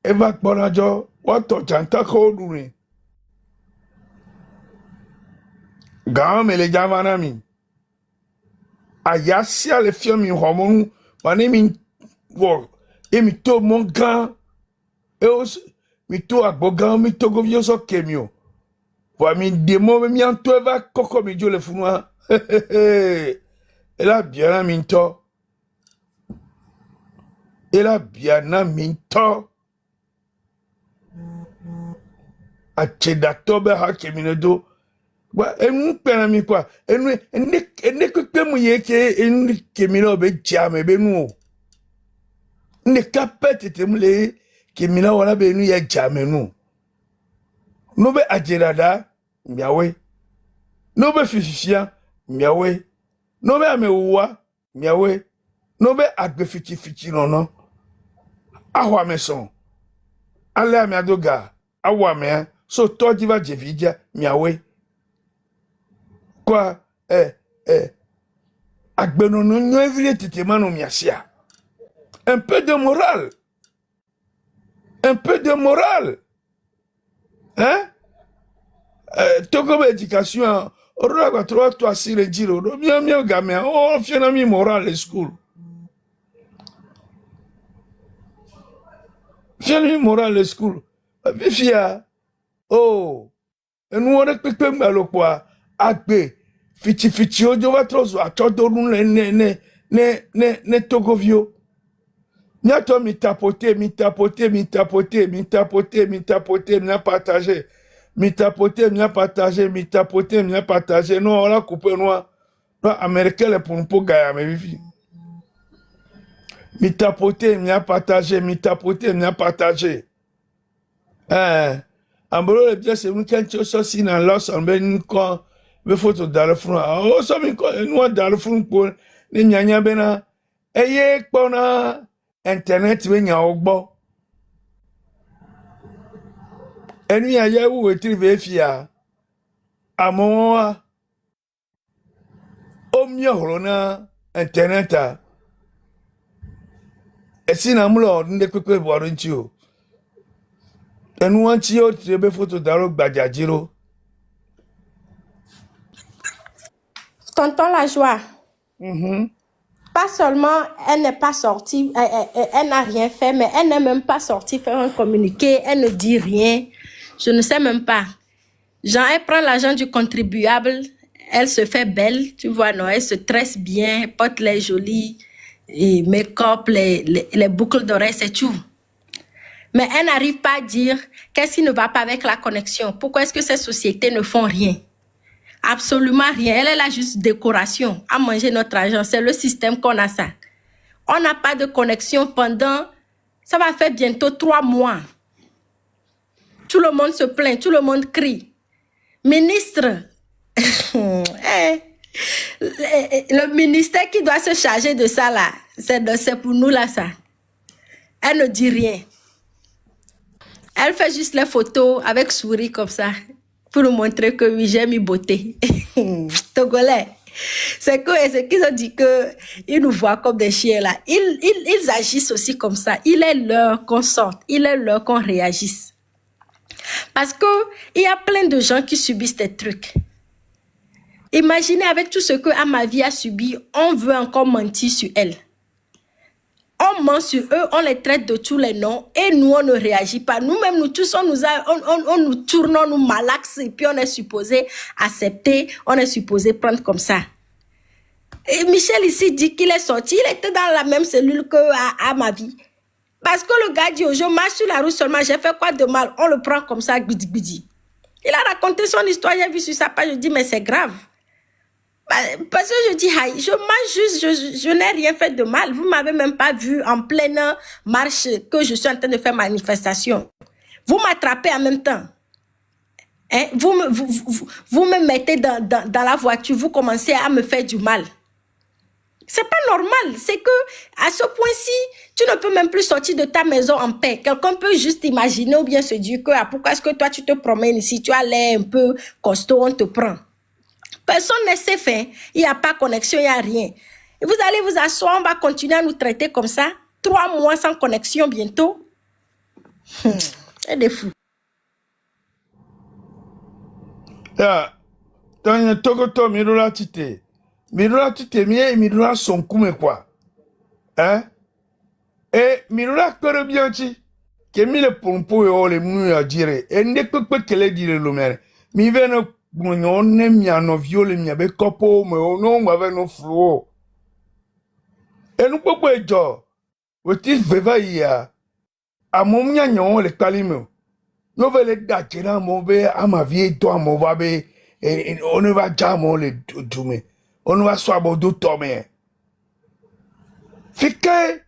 Eva Bonajo, what to Janta Koduri Gam ele Javanami Ayasia le film Homon, Manemi work, Emito Mongan, Eos, Mito Agbogan, Mito Govioso Kemio. Pour mi démo, mi en toi va coco mi le founois. Elle a bien minto. Elle a bien minto. A Chedatobe Hakeminedo. En penami quoi. En ne que mu yeke en kemino be jame be nu. Ne kapete temule kemina wala be nu ya jame nu. No be ajerada miawe. No be fifia miawe. No be amewa miawe. No be agbefichi non. Ahwa meson. Ale amiadoga. Awa me so toji va jevidia miawe. Quoi agbenono no evile titemano miasia. Un peu de morale. Un peu de morale. Hein? Toko éducation, on trois toi si le giro, bien gamin, oh finalement moral school. Finalement moral school. Bifia, oh, enu wɔɖe kpekpe ŋgbe lo kpoa agbe fitiwo dzo va trɔ zu atsɔdonu le ne togoviwo. Miatɔ mi tapoter, mi tapoter, mi tapoter, mi tapoter, mi tapoter, mi partager. Mi tapoter, mi partager, mi tapoter, mi partager. Non, on l'a coupé noir. Non, américain le pour nous pour gagner mes vies. Mi tapoter, mi partager, mi tapoter, mi partager. Ambolo le bien c'est nous quand tu sorti dans l'os en ben quand me photo dans le front. Oh ça me quoi nous dans le front pour les nyanya bena. Eye kpona internet we nya ogbo. Enu ya ye wo etrive fia. Amo o mi ohoro na internet a. Esi na mulo nde kwekwe bo nchi o. Enu anchi o trebe photo daro gbajajiro. Tonton La Joie. Pas seulement elle n'est pas sortie, elle n'a rien fait, mais elle n'est même pas sortie faire un communiqué, elle ne dit rien. Je ne sais même pas. Genre, elle prend l'argent du contribuable, elle se fait belle, tu vois, non, elle se tresse bien, porte les jolis make-up, les boucles d'oreilles, c'est tout. Mais elle n'arrive pas à dire qu'est-ce qui ne va pas avec la connexion. Pourquoi est-ce que ces sociétés ne font rien? Absolument rien. Elle est là juste décoration, à manger notre argent. C'est le système qu'on a ça. On n'a pas de connexion pendant, ça va faire bientôt 3 mois. Tout le monde se plaint, tout le monde crie. Ministre, le ministère qui doit se charger de ça là, c'est pour nous là ça. Elle ne dit rien. Elle fait juste les photos avec souris comme ça. Pour nous montrer que oui, j'ai mis beauté. Togolais. C'est qu'ils ont dit qu'ils nous voient comme des chiens là. Ils agissent aussi comme ça. Il est l'heure qu'on sorte. Il est l'heure qu'on réagisse. Parce qu'il y a plein de gens qui subissent des trucs. Imaginez avec tout ce que Amavi a subi, on veut encore mentir sur elle. On ment sur eux, on les traite de tous les noms et nous, on ne réagit pas. Nous-mêmes, nous tous, on nous tourne, on nous malaxe et puis on est supposé accepter, on est supposé prendre comme ça. Et Michel ici dit qu'il est sorti, il était dans la même cellule que à ma vie. Parce que le gars dit, oh, je marche sur la route seulement, j'ai fait quoi de mal? On le prend comme ça, bidi bidi. Il a raconté son histoire, j'ai vu sur sa page, je dis, mais c'est grave. Parce que je dis, je marche juste, je n'ai rien fait de mal. Vous ne m'avez même pas vu en pleine marche que je suis en train de faire manifestation. Vous m'attrapez en même temps. Hein? Vous me mettez dans la voiture, vous commencez à me faire du mal. C'est pas normal. C'est que à ce point-ci, tu ne peux même plus sortir de ta maison en paix. Quelqu'un peut juste imaginer ou bien se dire que pourquoi est-ce que toi tu te promènes ici, tu as l'air un peu costaud, on te prend. Personne ne sait faire. Il n'y a pas de connexion, il n'y a rien. Et vous allez vous asseoir, on va continuer à nous traiter comme ça. 3 mois sans connexion bientôt. C'est des fous. Ya, tanya togoto mirula tite. Mirula tite mie mirula son kume quoi. Hein? Et mirula kere bianchi. Ke mi le pompo yo le mu ya dire. E ne pepe kele dire lo mere. Mi veno on ne mia no viole mia be kopo me ono ngave no fluo. E nu popo ejo. Wetis veva ya. Amom nya nyon le kalime. No vele da kera mo be ama vie to amo va be on va jamo le dume. On va swabo do tome. Fike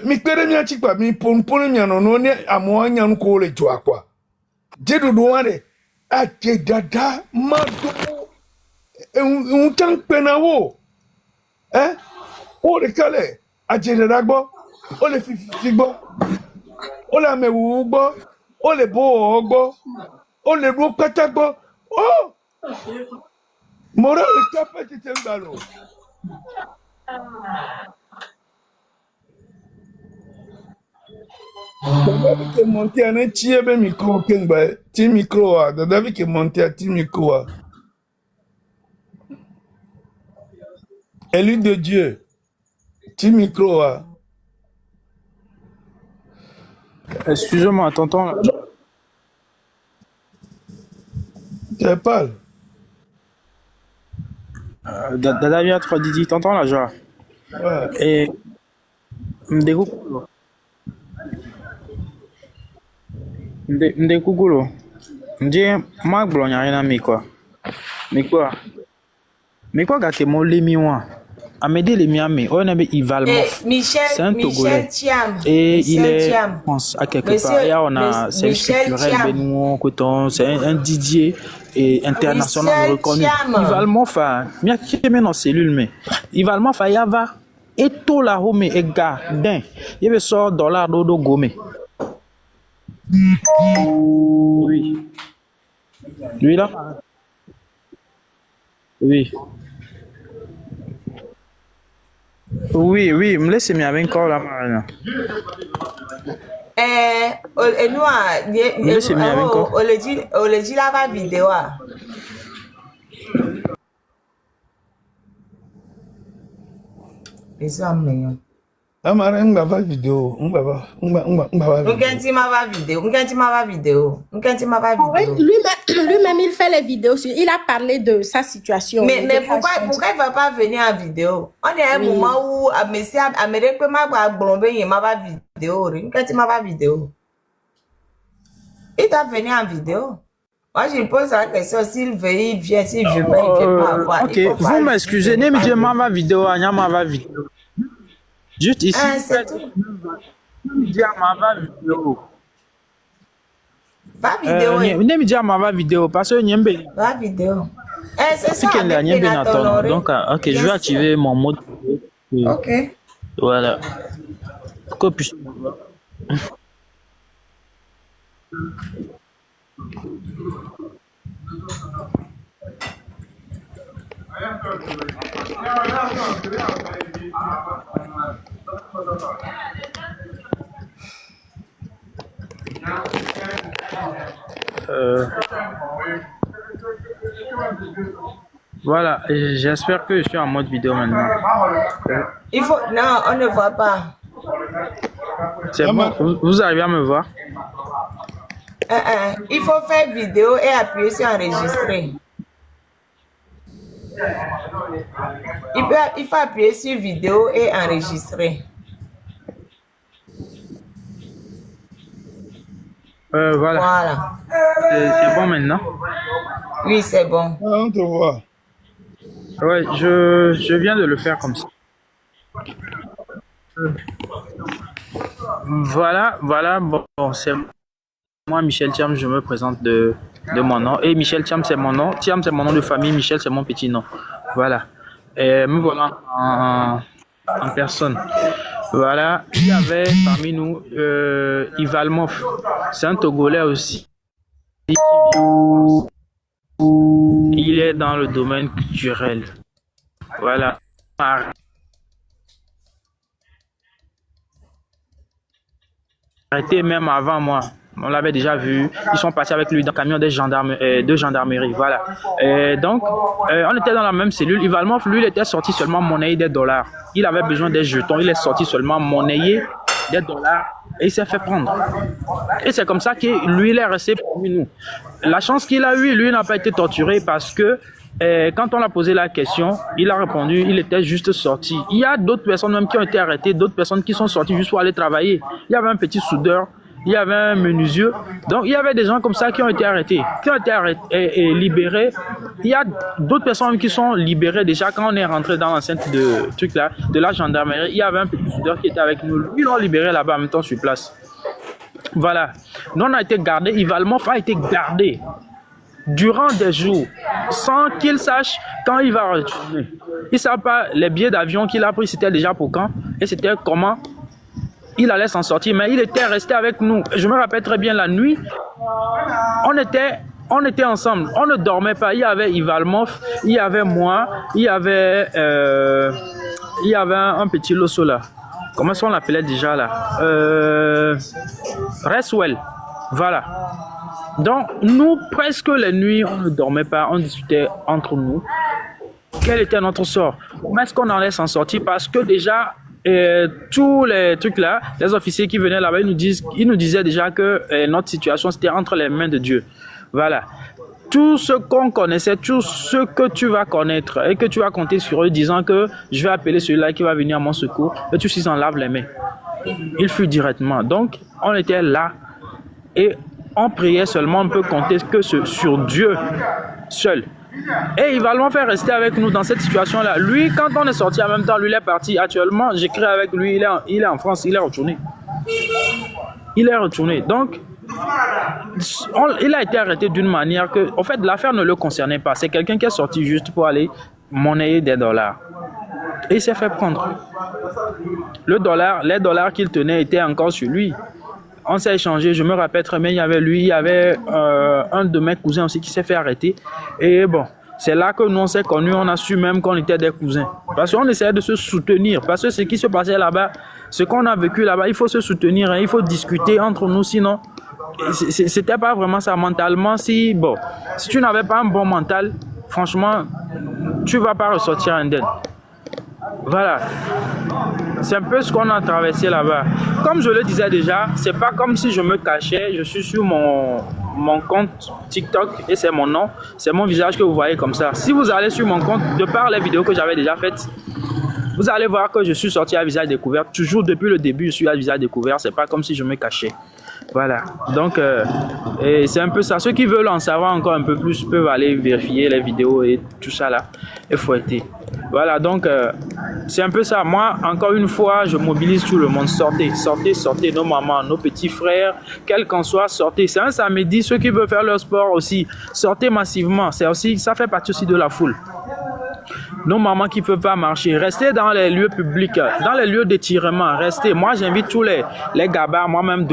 mi pere mi achikpa mi pon mi ano no ne amo anya no ko le jo akwa. Jedu do wane ate dada mado un tan penawo. O le kale aje dada gbo, o le fifi gbo. O le amewu gbo, o le bo gbo, o le ro pata gbo. Oh! Mora le tapa tete ngalo. David qui est monté à un tiers micro, ti micro, David qui est monté à ti micro. Élu de Dieu, ti micro. Excusez-moi, tonton. Tu parles. Dada vient 3 Didi, t'entends la joie? Ouais. Et Mdekukulo. Mdekukulo. Mdie magblɔ nya na mi quoi. Mi quoi? Mi quoi gake mo le mi wa. Amédée le miami, on avait Ivalmov. C'est un Togolais. Et il est, je pense, à quelque part. Et on a, c'est culturel, Benoît, Coton, c'est un Didier et international reconnu. Ivalmov, il y a qui est dans cellule, mais Ivalmov, il y a et tout la home et gars, d'un, il y avait sort dollar dodo gomme. Oui. Lui là? Oui. Oui, oui, me laisse me avec encore la marina. Et nous, on le dit là-bas vidéo. Les hommes, Amara, on va voir vidéo. On va voir vidéo. Lui-même, il fait les vidéos. Il a parlé de sa situation. Mais pourquoi il ne va pas venir en vidéo? On est à un moment où Amérique m'a blombé, il m'a pas vidéo. Quand il m'a pas vidéo, il doit venir en vidéo. Moi, je pose la question, s'il veut, il vient, s'il ne veut pas, il ne veut pas avoir. Ok, vous m'excusez, ne me dites pas ma vidéo, ma vidéo. Juste ici, c'est tout. ma vidéo. Pas vidéo. Ne me dites pas ma vidéo, parce que n'y pas vidéo. C'est ça. Donc, ok, je vais activer mon mode. Ok. Voilà. Pourquoi puis-je voir? Voilà, j'espère que je suis en mode vidéo maintenant. Il faut... Non, on ne voit pas. C'est bon, vous arrivez à me voir? Il faut faire vidéo et appuyer sur enregistrer. Il faut appuyer sur vidéo et enregistrer. Voilà. C'est bon maintenant? Oui, c'est bon. On te voit. Ouais, je viens de le faire comme ça. Voilà, bon, c'est moi, Michel Thiam, je me présente de mon nom. Et Michel Thiam, c'est mon nom. Thiam, c'est mon nom de famille. Michel, c'est mon petit nom. Voilà. Et me voilà en personne. Voilà. Il y avait parmi nous Ivalmov. C'est un Togolais aussi. Il est dans le domaine culturel. Voilà. Arrêté même avant moi. On l'avait déjà vu. Ils sont passés avec lui dans le camion de gendarmerie. Voilà. Et donc, on était dans la même cellule. Ivalmov, lui, il était sorti seulement monnayer des dollars. Il avait besoin des jetons. Il est sorti seulement monnayer des dollars. Et il s'est fait prendre. Et c'est comme ça que lui, il est resté parmi nous. La chance qu'il a eue, lui, n'a pas été torturé parce que quand on a posé la question, il a répondu, il était juste sorti. Il y a d'autres personnes même qui ont été arrêtées, d'autres personnes qui sont sorties juste pour aller travailler. Il y avait un petit soudeur, il y avait un menuisier. Donc, il y avait des gens comme ça qui ont été arrêtés, et libérés. Il y a d'autres personnes qui sont libérées déjà quand on est rentré dans l'enceinte de la gendarmerie. Il y avait un petit soudeur qui était avec nous. Ils l'ont libéré là-bas en même temps sur place. Voilà. Nous, on a été gardés. Ivalmov a été gardé durant des jours, sans qu'il sache quand il va retourner. Il ne savait pas les billets d'avion qu'il a pris, c'était déjà pour quand, et c'était comment il allait s'en sortir, mais il était resté avec nous. Je me rappelle très bien la nuit, on était ensemble, on ne dormait pas. Il y avait Ivalmov, il y avait moi, il y avait un petit loso là. Comment est-ce qu'on l'appelait déjà là? Reswell. Voilà. Donc, nous, presque les nuits, on ne dormait pas, on discutait entre nous. Quel était notre sort? Comment est-ce qu'on allait s'en sortir? Parce que déjà, tous les trucs là, les officiers qui venaient là-bas, ils nous disaient déjà que notre situation, c'était entre les mains de Dieu. Voilà. tout ce qu'on connaissait, tout ce que tu vas connaître et que tu vas compter sur eux disant que je vais appeler celui-là qui va venir à mon secours et tu s'en laves les mains. Il fut directement. Donc, on était là et on priait seulement, on peut compter que sur Dieu seul. Et il va le faire rester avec nous dans cette situation-là. Lui, quand on est sorti en même temps, lui, il est parti. Actuellement, j'écris avec lui, il est en France, il est retourné. Il est retourné. Donc, il a été arrêté d'une manière que, en fait, l'affaire ne le concernait pas. C'est quelqu'un qui est sorti juste pour aller monnayer des dollars. Et il s'est fait prendre. Les dollars qu'il tenait étaient encore sur lui. On s'est échangé, je me rappelle très bien, il y avait lui, il y avait un de mes cousins aussi qui s'est fait arrêter. Et bon, c'est là que nous on s'est connus, on a su même qu'on était des cousins. Parce qu'on essayait de se soutenir. Parce que ce qui se passait là-bas, ce qu'on a vécu là-bas, il faut se soutenir, hein, il faut discuter entre nous, sinon, c'était pas vraiment ça mentalement. Si tu n'avais pas un bon mental, franchement, tu vas pas ressortir indemne. Voilà. C'est un peu ce qu'on a traversé là-bas. Comme je le disais déjà, c'est pas comme si je me cachais. Je suis sur mon compte TikTok et c'est mon nom. C'est mon visage que vous voyez comme ça. Si vous allez sur mon compte, de par les vidéos que j'avais déjà faites, vous allez voir que je suis sorti à visage découvert. Toujours depuis le début, je suis à visage découvert. C'est pas comme si je me cachais. Voilà. Donc, et c'est un peu ça. Ceux qui veulent en savoir encore un peu plus peuvent aller vérifier les vidéos et tout ça là. Et fouetter. Voilà, donc c'est un peu ça. Moi, encore une fois, je mobilise tout le monde. Sortez, sortez, sortez, nos mamans, nos petits frères, quel qu'en soit, sortez. C'est un samedi, ceux qui veulent faire leur sport aussi, sortez massivement. C'est aussi, ça fait partie aussi de la foule. Nos mamans qui ne peuvent pas marcher, restez dans les lieux publics, dans les lieux d'étirement, restez. Moi, j'invite tous les gabas, moi-même,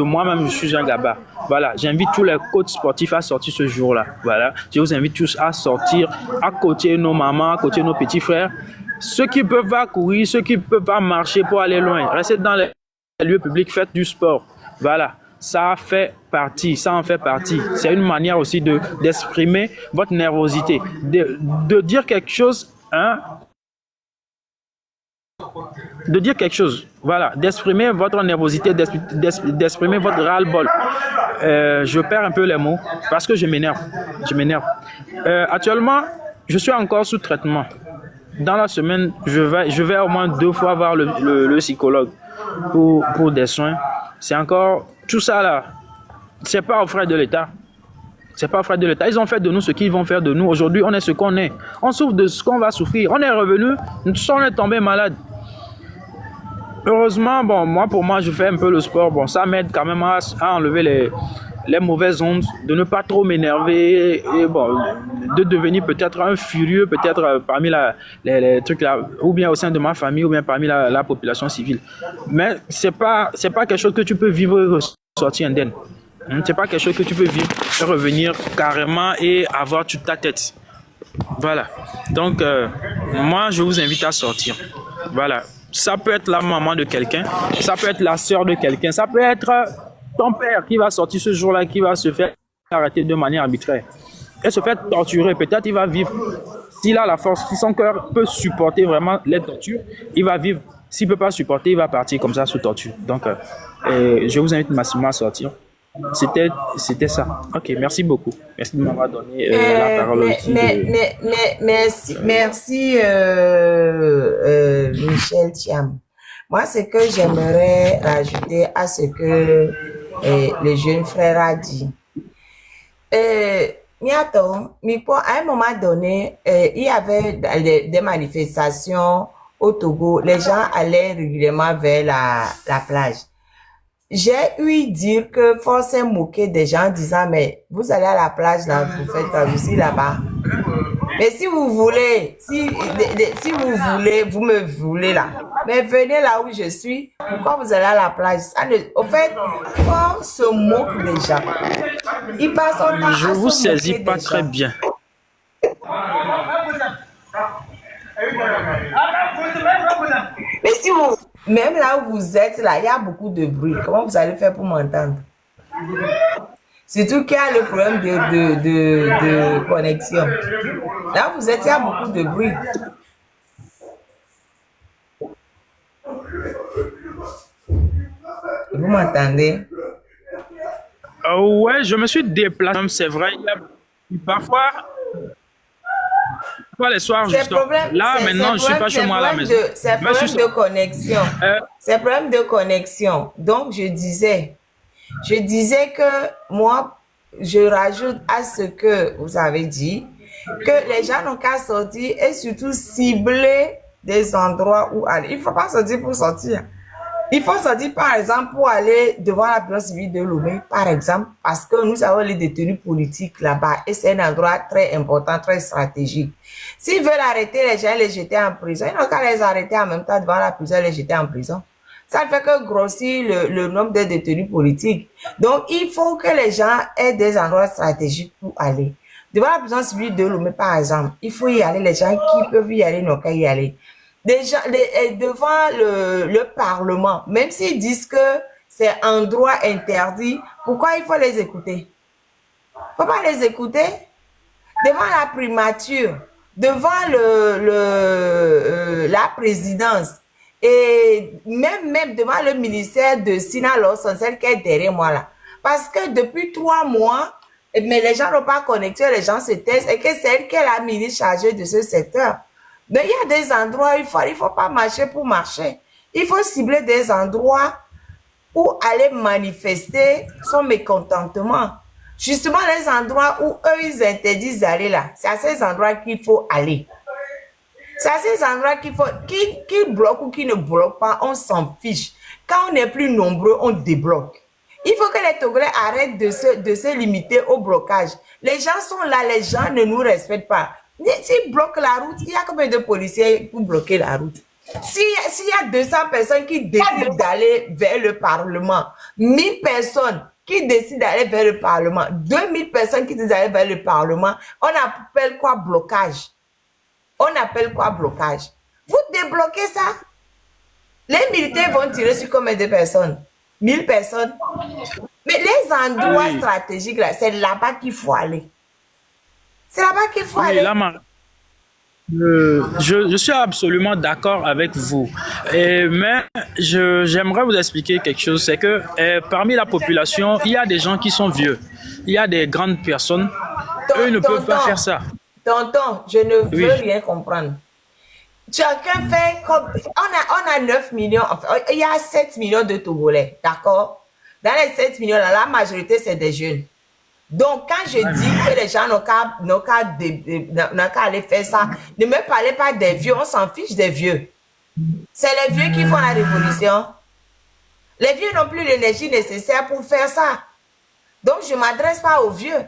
je suis un gaba. Voilà, j'invite tous les coachs sportifs à sortir ce jour-là. Voilà, je vous invite tous à sortir, à côté nos mamans, à côté nos petits frères. Ceux qui ne peuvent pas courir, ceux qui ne peuvent pas marcher pour aller loin, restez dans les lieux publics, faites du sport. Voilà. Ça en fait partie. C'est une manière aussi d'exprimer votre nervosité, de dire quelque chose, hein, de dire quelque chose, voilà, d'exprimer votre nervosité, d'exprimer votre ras-le-bol. Je perds un peu les mots parce que je m'énerve. Actuellement, je suis encore sous traitement. Dans la semaine, je vais au moins 2 fois voir le psychologue pour des soins. C'est encore tout ça là. C'est pas aux frais de l'État. C'est pas aux frais de l'État. Ils ont fait de nous ce qu'ils vont faire de nous. Aujourd'hui, on est ce qu'on est. On souffre de ce qu'on va souffrir. On est revenu, on est tombé malade. Heureusement, pour moi, je fais un peu le sport. Bon, ça m'aide quand même à enlever les mauvaises ondes, de ne pas trop m'énerver et de devenir peut-être un furieux, peut-être parmi les trucs là, ou bien au sein de ma famille, ou bien parmi la population civile. Mais c'est pas quelque chose que tu peux vivre et ressortir indemne. C'est pas quelque chose que tu peux vivre et revenir carrément et avoir toute ta tête. Voilà. Donc, moi, je vous invite à sortir. Voilà. Ça peut être la maman de quelqu'un, ça peut être la sœur de quelqu'un, ça peut être ton père qui va sortir ce jour-là, qui va se faire arrêter de manière arbitraire et se faire torturer. Peut-être il va vivre. S'il a la force, si son cœur peut supporter vraiment les tortures, il va vivre. S'il ne peut pas supporter, il va partir comme ça sous torture. Donc, je vous invite massivement à sortir. C'était ça. Ok, merci beaucoup. Merci de m'avoir donné la parole. Merci Michel Thiam. Moi, ce que j'aimerais rajouter à ce que le jeune frère a dit. À un moment donné, il y avait des manifestations au Togo. Les gens allaient régulièrement vers la plage. J'ai eu dire que force moquer des gens disant mais vous allez à la plage là, vous faites pas ici là-bas. Mais si vous voulez, si vous voulez, vous me voulez là. Mais venez là où je suis. Pourquoi vous allez à la plage? Au fait, on se moque des gens. Ils passent son temps je vous saisis pas très bien. Mais si vous, même là où vous êtes, là, il y a beaucoup de bruit. Comment vous allez faire pour m'entendre? Surtout qu'il y a le problème de connexion. Là où vous êtes, il y a beaucoup de bruit. Vous m'entendez? Ouais, je me suis déplacé, c'est vrai. Parfois, parfois les soirs, C'est justement. problème, Là, maintenant, je suis pas chez moi à la maison. c'est Mais problème de connexion. euh, C'est problème de connexion. Donc, je disais que moi, je rajoute à ce que vous avez dit, que les gens n'ont qu'à sortir et surtout cibler des endroits où aller. Il ne faut pas sortir pour sortir. Il faut sortir, par exemple, pour aller devant la prison civile de Lomé, par exemple, parce que nous avons les détenus politiques là-bas et c'est un endroit très important, très stratégique. S'ils veulent arrêter les gens et les jeter en prison, ils n'ont qu'à les arrêter en même temps devant la prison et les jeter en prison. Ça ne fait que grossir le nombre de détenus politiques. Donc, il faut que les gens aient des endroits stratégiques pour aller. Devant la prison civile de Lomé, par exemple, il faut y aller. Les gens qui peuvent y aller n'ont qu'à y aller. Déjà, devant le Parlement, même s'ils disent que c'est un droit interdit, pourquoi il faut les écouter? Il ne faut pas les écouter. Devant la primature, devant la présidence, et même devant le ministère de Sina Lawson, celle qui est derrière moi là. Parce que depuis 3 mois, mais les gens n'ont pas connecté, les gens se taisent, et que c'est elle qui est la ministre chargée de ce secteur. Mais il y a des endroits où il ne faut pas marcher pour marcher. Il faut cibler des endroits où aller manifester son mécontentement. Justement, les endroits où eux, ils interdisent d'aller là. C'est à ces endroits qu'il faut aller. C'est à ces endroits qu'il faut, qui bloquent ou qui ne bloquent pas, on s'en fiche. Quand on est plus nombreux, on débloque. Il faut que les Togolais arrêtent de se limiter au blocage. Les gens sont là, les gens ne nous respectent pas. S'ils bloquent la route, il y a combien de policiers pour bloquer la route? S'il y a 200 personnes qui décident d'aller vers le Parlement, 1000 personnes qui décident d'aller vers le Parlement, 2000 personnes qui décident d'aller vers le Parlement, on appelle quoi blocage? On appelle quoi blocage? Vous débloquez ça? Les militaires vont tirer sur combien de personnes? 1000 personnes? Mais les endroits stratégiques, là, c'est là-bas qu'il faut aller. C'est là-bas qu'il faut aller. Là, je suis absolument d'accord avec vous. Mais j'aimerais vous expliquer quelque chose. C'est que parmi la population, il y a des gens qui sont vieux. Il y a des grandes personnes. Eux ne peuvent pas faire ça. Tonton, je ne veux rien comprendre. Chacun fait comme... On a 9 millions, enfin, il y a 7 millions de Togolais, d'accord? Dans les 7 millions, la majorité, c'est des jeunes. Donc, quand je dis que les gens n'ont qu'à aller faire ça, ne me parlez pas des vieux, on s'en fiche des vieux. C'est les vieux qui font la révolution. Les vieux n'ont plus l'énergie nécessaire pour faire ça. Donc, je ne m'adresse pas aux vieux.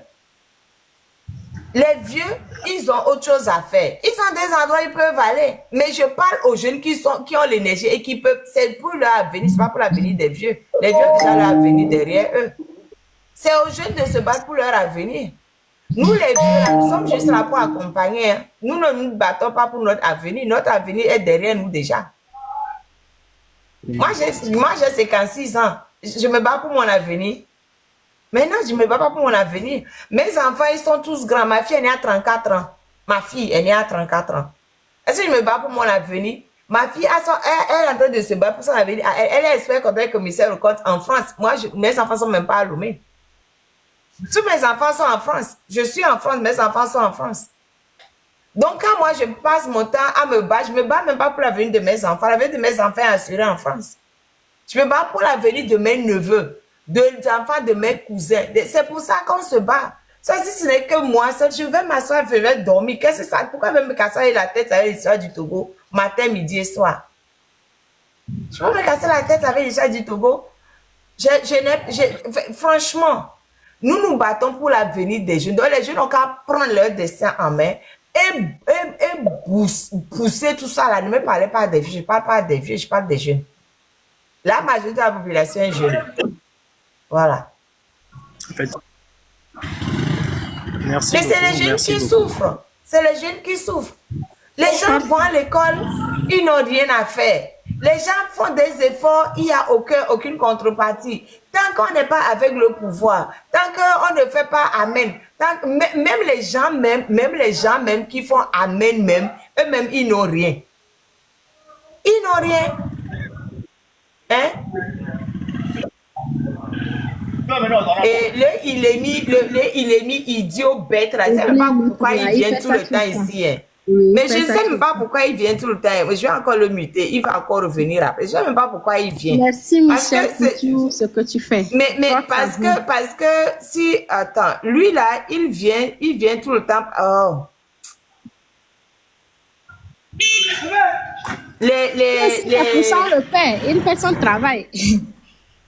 Les vieux, ils ont autre chose à faire. Ils ont des endroits où ils peuvent aller. Mais je parle aux jeunes qui ont l'énergie et qui peuvent... C'est pour leur avenir, ce n'est pas pour l'avenir des vieux. Les vieux ont déjà leur avenir derrière eux. C'est aux jeunes de se battre pour leur avenir. Nous, les vieux, là, nous sommes juste là pour accompagner. Hein. Nous ne nous battons pas pour notre avenir. Notre avenir est derrière nous déjà. Moi, j'ai 56 ans. Je me bats pour mon avenir. Maintenant, je ne me bats pas pour mon avenir. Mes enfants, ils sont tous grands. Ma fille, elle est à 34 ans. Ma fille, elle est à 34 ans. Est-ce que je me bats pour mon avenir? Ma fille, elle est en train de se battre pour son avenir. Elle est expert comme commissaire au compte en France. Moi, mes enfants ne sont même pas à Lomé. Tous mes enfants sont en France. Je suis en France, mes enfants sont en France. Donc, quand moi, je passe mon temps à me battre, je ne me bats même pas pour l'avenir de mes enfants. L'avenir de mes enfants est assuré en France. Je me bats pour l'avenir de mes neveux, des enfants de mes cousins. C'est pour ça qu'on se bat. Ça, si ce n'est que moi, je vais m'asseoir, je vais dormir. Qu'est-ce que c'est ça? Pourquoi je vais me casser la tête avec l'histoire du Togo, matin, midi et soir? Je vais me casser la tête avec l'histoire du Togo. Franchement, nous nous battons pour l'avenir des jeunes. Donc, les jeunes ont qu'à prendre leur destin en main et pousser tout ça là. Ne me parlez pas des vieux. Je ne parle pas des vieux, je parle des jeunes. La majorité de la population est jeune. Voilà. Merci. Mais c'est les jeunes qui souffrent. C'est les jeunes qui souffrent. Les gens vont à l'école, ils n'ont rien à faire. Les gens font des efforts, il n'y a aucune contrepartie. Tant qu'on n'est pas avec le pouvoir, tant qu'on ne fait pas amen, même les gens qui font amen même, eux-mêmes, ils n'ont rien. Ils n'ont rien. Hein? Et il est mis idiot bête là. Je ne sais même pas pourquoi il vient tout le temps ici. Hein. Oui, Mais il je fait ne ça sais tout même le pas temps. pourquoi il vient tout le temps. Je vais encore le muter. Il va encore revenir après. Je ne sais même pas pourquoi il vient. Merci Parce que Michel pour c'est... tout ce que tu fais. Mais Force à vous. parce que si... Attends, lui là, il vient tout le temps... Oh. La puissance le paie. Il fait son travail.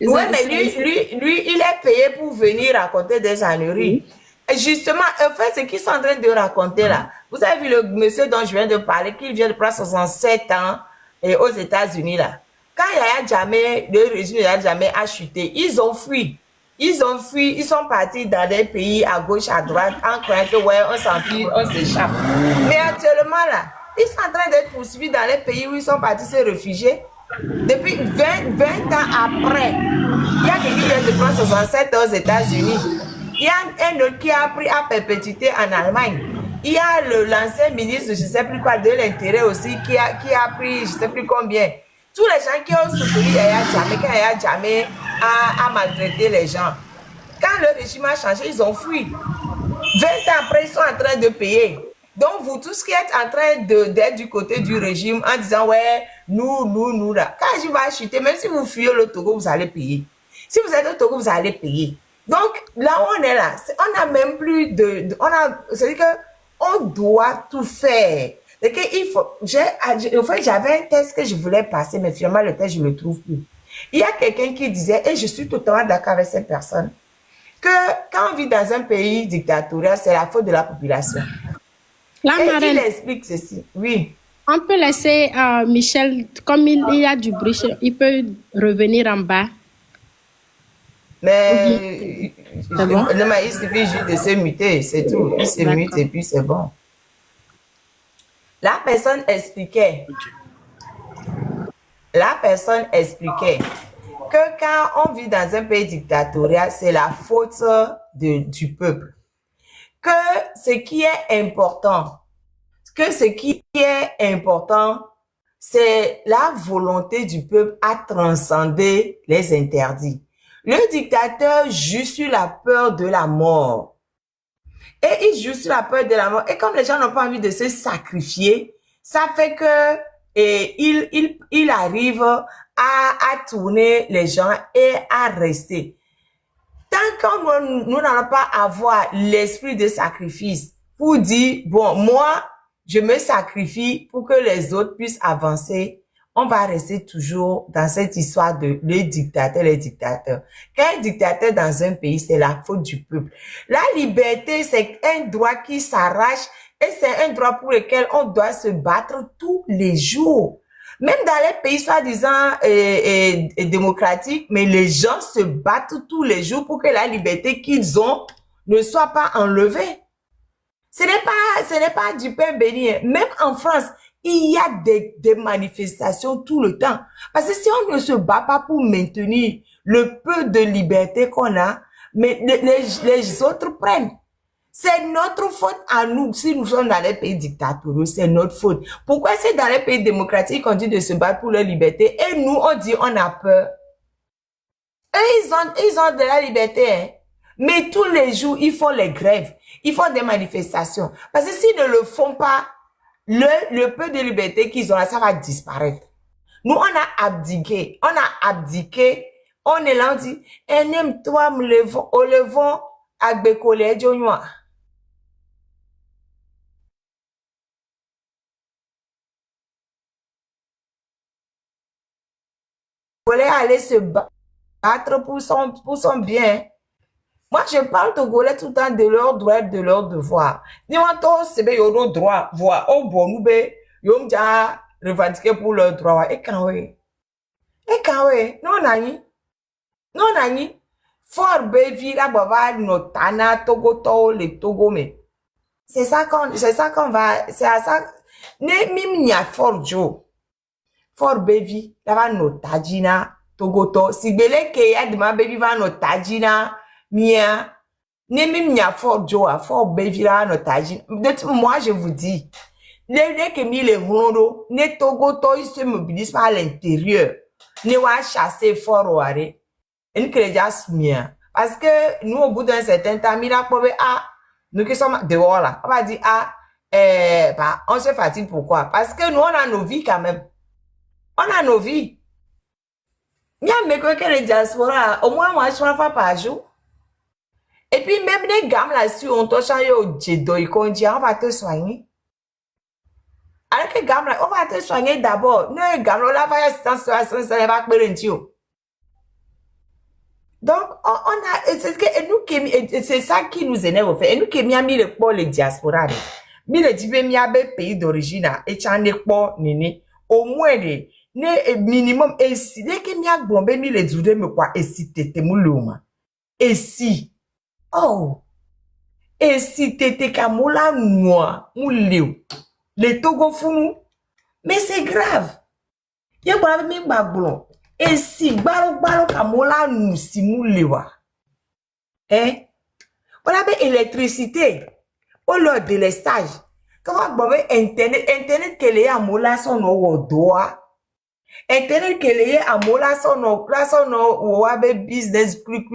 Ouais, mais lui, il est payé pour venir raconter des âneries. Et justement, en fait, ce qu'ils sont en train de raconter là, vous avez vu le monsieur dont je viens de parler, qui vient de prendre 67 ans et aux États-Unis là. Quand Yaya Jammeh, le régime de Yaya Jammeh a chuté, ils ont fui. Ils ont fui, ils sont partis dans des pays à gauche, à droite, en croyant que ouais, on s'enfuit, on s'échappe. Mais actuellement là, ils sont en train d'être poursuivis dans les pays où ils sont partis se réfugier. Depuis 20 ans après, il y a quelqu'un qui vient de prendre 67 aux États-Unis. Il y a un autre qui a pris à perpétuité en Allemagne. Il y a l'ancien ministre, je ne sais plus quoi, de l'Intérieur aussi, qui a pris je ne sais plus combien. Tous les gens qui ont soutenu Yaya Jammeh, quand Yaya Jammeh a maltraité les gens. Quand le régime a changé, ils ont fui. 20 ans après, ils sont en train de payer. Donc, vous tous qui êtes en train d'être du côté du régime en disant, ouais, nous, là. Quand je vais chuter, même si vous fuyez le Togo, vous allez payer. Si vous êtes au Togo, vous allez payer. Donc, là où on est là, on n'a même plus c'est-à-dire qu'on doit tout faire. C'est que il faut, en fait, j'avais un test que je voulais passer, mais finalement, le test, je ne le trouve plus. Il y a quelqu'un qui disait, et je suis totalement d'accord avec cette personne, que quand on vit dans un pays dictatorial, c'est la faute de la population. La Et marraine, il explique ceci, oui. on peut laisser Michel, comme il y a du bruit, il peut revenir en bas. Mais, C'est bon? non, mais il suffit juste de se muter, c'est tout. Il se mute et puis c'est bon. La personne expliquait que quand on vit dans un pays dictatorial, c'est la faute du peuple. Que ce qui est important, c'est la volonté du peuple à transcender les interdits. Le dictateur joue sur la peur de la mort. Et il joue sur la peur de la mort. Et comme les gens n'ont pas envie de se sacrifier, ça fait que il arrive à tourner les gens et à rester. Tant que nous n'allons pas avoir l'esprit de sacrifice pour dire, bon, moi, je me sacrifie pour que les autres puissent avancer, on va rester toujours dans cette histoire de les dictateurs. Quand un dictateur dans un pays, c'est la faute du peuple. La liberté, c'est un droit qui s'arrache et c'est un droit pour lequel on doit se battre tous les jours. Même dans les pays soi-disant démocratiques, mais les gens se battent tous les jours pour que la liberté qu'ils ont ne soit pas enlevée. Ce n'est pas du pain béni. Même en France, il y a des manifestations tout le temps. Parce que si on ne se bat pas pour maintenir le peu de liberté qu'on a, mais les autres prennent. C'est notre faute à nous. Si nous sommes dans les pays dictatoriaux, c'est notre faute. Pourquoi c'est dans les pays démocratiques qu'on dit de se battre pour leur liberté et nous, on dit on a peur? Eux, ils ont de la liberté, hein. Mais tous les jours, ils font les grèves. Ils font des manifestations. Parce que s'ils ne le font pas, le peu de liberté qu'ils ont là, ça va disparaître. Nous, on a abdiqué. On est là, on dit, aime-toi, au levant, agbekole, djonwa. Voulait aller se battre pour son bien. Moi, je parle togolais tout le temps de leurs droits et de leurs devoirs. Dis-moi, c'est bien, y'a droit, voir, oh, bon, nous, y'a déjà revendiqué pour leurs droits. Et quand oui? Non, nani? Fort bevi, la bava, notana, togoto, les togome. C'est ça qu'on va, c'est à ça. Ne mim nya fort jo. Fort bevi, la va notajina, togoto. Si bele ke ya de ma bevi va notajina, mia. Ne mim nya fort jo, fort bevi la notajina. Moi, je vous dis, les que mi les rondo, ne togoto, ils se mobilisent pas à l'intérieur. Ne wa chasser fort au arrêt. Une crédia soumia. Parce que nous, au bout d'un certain temps, nous qui sommes dehors là, on va dire, bah, on se fatigue pourquoi? Parce que nous, on a nos vies quand même. On a nos vies. Il y a mes que les diasporas, au moins, moi, 3 fois par jour. Et puis, même les gammes là-dessus, on t'a changé au djedo, on va te soigner. Alors que gamme là, on va te soigner d'abord. Nous, gamme là, va y assistance, ça va te donc, on a, c'est ça qui nous énerve, en fait. Et nous qui mis le pour les diasporas, mis le dit, mis le pays d'origine, et t'en es pas, nini, au moins, ne minimum, et si, dès qu'il y a bombé, mis le djudé, me quoi, et si t'étais moulouma. Et si, oh, et si t'étais kamoula noa, mouliou, les togo founou, mais c'est grave. Y'a pas mis bablon. Et si, baro kamola nous simulewa. Hein? On a électricité. On a de l'estage. Comment on a internet que les amola sont au doigt. Internet que les amola sont au business plus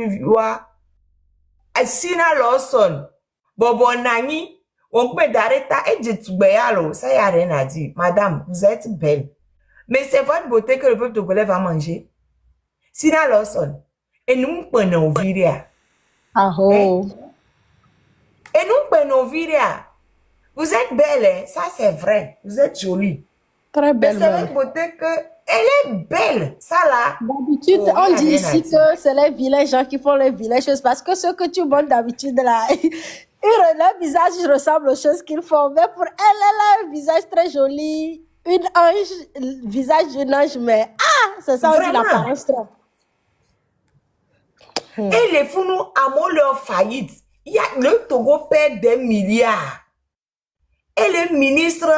Sina Lawson. Bobo Nani. On peut d'arrêter et de tout ça y a rien à dire. Madame, vous êtes belle. Mais c'est votre beauté que le peuple togolais va manger. Sina Lawson. Et nous prenons viria. Ah oh. Et nous prenons viria. Vous êtes belle, hein? Ça c'est vrai. Vous êtes jolie. Très Mais belle. c'est votre beauté que elle est belle. Ça là. D'habitude, on dit ici que c'est les vilains gens qui font les vilaines choses parce que ce que tu montres d'habitude là, leur visage ressemble aux choses qu'ils font. Mais pour elle, elle a un visage très joli. Une ange, visage d'une ange, mais c'est ça aussi l'apparence. Et les fous nous avons leur faillite. Il y a le Togo perd des milliards. Et le ministre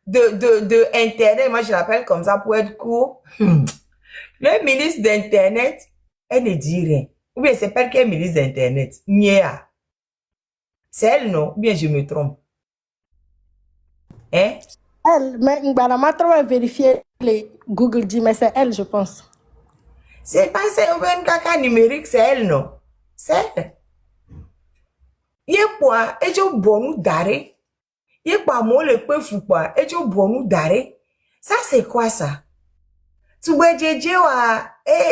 de Internet, moi je l'appelle comme ça pour être court. Le ministre d'Internet, elle ne dit rien. Ou bien c'est pas quel ministre d'Internet. Nia. C'est elle, non? Ou bien je me trompe. Hein? Elle, mais Mbarama va vérifier les Google dit, mais c'est elle, je pense. C'est pas c'est un caca numérique, c'est elle, non? C'est elle. Il y a quoi? Et je bon nous d'arrêt. Il y a pas moi le peu fou quoi? Et je bon nous d'arrêt. Ça c'est quoi ça? Tu vois Djedje wa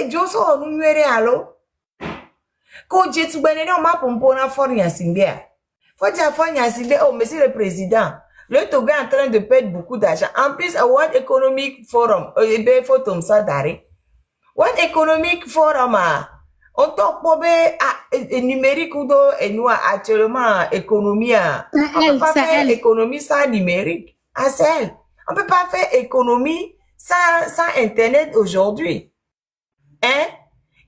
je so nous nuere allo. Ko je tu ben non ma pompo na for nyasimbe. Faut dire for nyasimbe oh monsieur le président. Le Togo est en train de perdre beaucoup d'argent. En plus, un World Economic Forum, il faut tomber ça d'arrêt. World Economic Forum, on t'a probé numérique ou et nous actuellement économie. On peut pas faire économie sans numérique. Ah, c'est elle. On peut pas faire économie sans Internet aujourd'hui. Hein?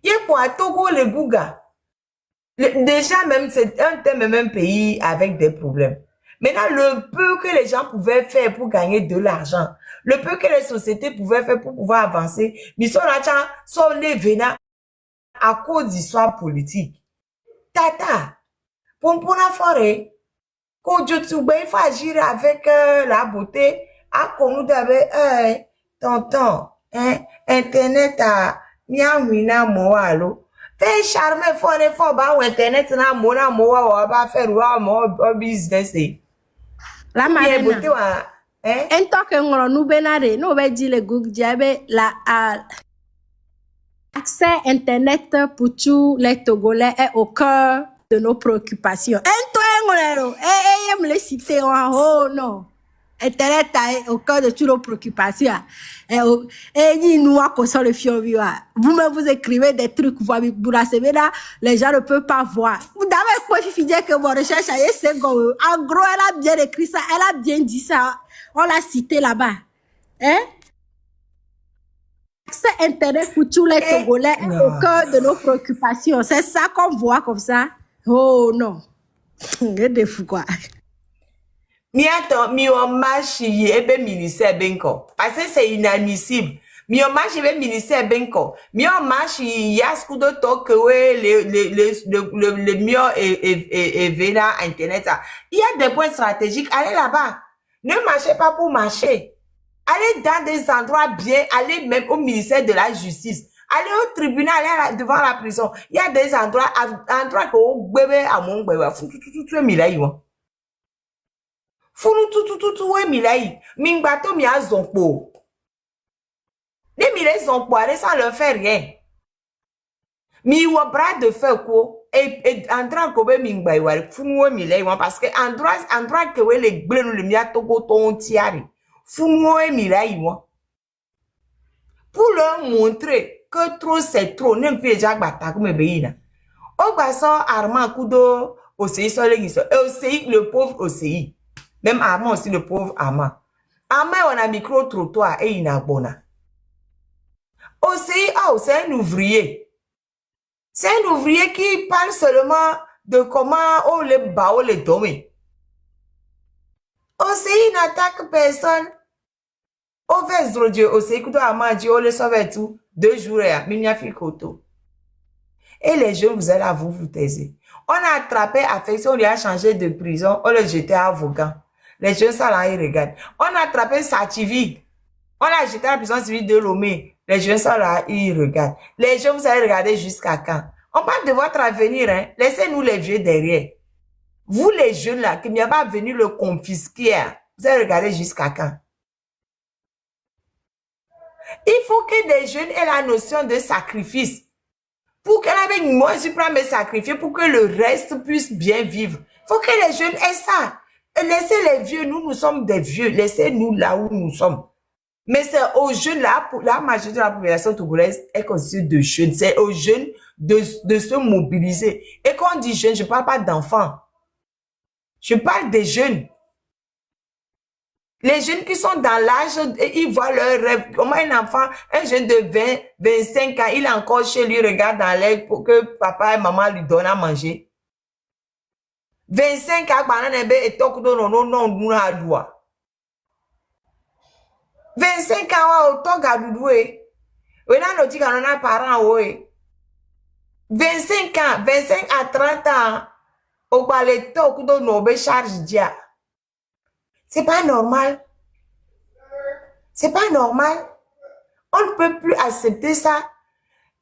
Il y a pour Togo le Bouga. Déjà même c'est un même pays avec des problèmes. Maintenant, le peu que les gens pouvaient faire pour gagner de l'argent, le peu que les sociétés pouvaient faire pour pouvoir avancer, ils sont là, sont les venants à cause d'histoire politique. Tata, pour la forêt, quand il faut agir avec la beauté, à qu'on nous avait, tonton, hein, Internet à miamina moalo. Fais charmer fort, bah, ou Internet na mona moa, ou va faire ou business. La marine. Un temps que nous benare, nous va dire le Google Diabe la accès Internet pour tous les Togolais est au cœur de nos préoccupations. Un temps me le citer oh non. Internet est au cœur de toutes nos préoccupations. Et nous accosons le fiori. Vous-même vous écrivez des trucs, vous recevez là, les gens ne peuvent pas voir. Vous avez quoi dire que vos recherches c'est en gros, elle a bien écrit ça, elle a bien dit ça. On l'a cité là-bas. Hein? C'est Internet pour tous les Togolais est au cœur de nos préoccupations. C'est ça qu'on voit comme ça. Oh non. C'est des fous quoi. Mi on marche ebe ministère benko parce que c'est inadmissible. Mi on marche ebe ministère benko. Mi on marche yaskudo toke le mio et vena internet. Il y a des points stratégiques. Allez là-bas. Ne marchez pas pour marcher. Allez dans des endroits bien. Allez même au ministère de la justice. Allez au tribunal, allez devant la prison. Il y a des endroits que vous bébé à mon bébé. Tout milai. Funu tout milai. Min bateau mi a zonpo. Les milais zonpo, ça leur fait rien. Mi wa bras de feu quoi. Et endroit que vous min baïwari. Funu milai. Parce que endroit que vous les bleu le mia togo ton tiari. Funu milai. Pour leur montrer que trop c'est trop, ne peut pas battre comme béina. Au bassin, Armand Kudo, OCI, OCI, le pauvre OCI. Même Armand aussi, le pauvre Armand. Armand, on a micro-trottoir et il a bona. OCI, oh, c'est un ouvrier. C'est un ouvrier qui parle seulement de comment on les bat, on les domine. OCI n'attaque personne. Au fait, Dieu, OCI, Kudo Armand dit, on les sauve tout. 2 jours, Mimia Fikoto. Et les jeunes, vous allez à vous taisez. On a attrapé affection, on lui a changé de prison, on le jeté à Vaughan. Les jeunes, ça là, ils regardent. On a attrapé Sativi, on l'a jeté à la prison civile de Lomé. Les jeunes, ça là, ils regardent. Les jeunes, vous allez regarder jusqu'à quand? On parle de votre avenir, hein. Laissez-nous les vieux derrière. Vous, les jeunes là, qui n'y a pas venu le confisquer, vous allez regarder jusqu'à quand? Il faut que des jeunes aient la notion de sacrifice. Pour qu'elle avec moi, je prends mes sacrifices pour que le reste puisse bien vivre. Il faut que les jeunes aient ça. Et laissez les vieux, nous sommes des vieux. Laissez-nous là où nous sommes. Mais c'est aux jeunes là, la majorité de la population togolaise est constituée de jeunes. C'est aux jeunes de se mobiliser. Et quand on dit jeunes, je ne parle pas d'enfants. Je parle des jeunes. Les jeunes qui sont dans l'âge, ils voient leur rêve. Comment un enfant, un jeune de 20, 25 ans, il est encore chez lui, regarde dans l'œil pour que papa et maman lui donnent à manger. 25 ans, et 25 ans, au toga doudoué. On a dit qu'on a parents, oui. 25 ans, 25 à 30 ans, au balai, tokudo nobe charge dia. C'est pas normal. C'est pas normal. On ne peut plus accepter ça.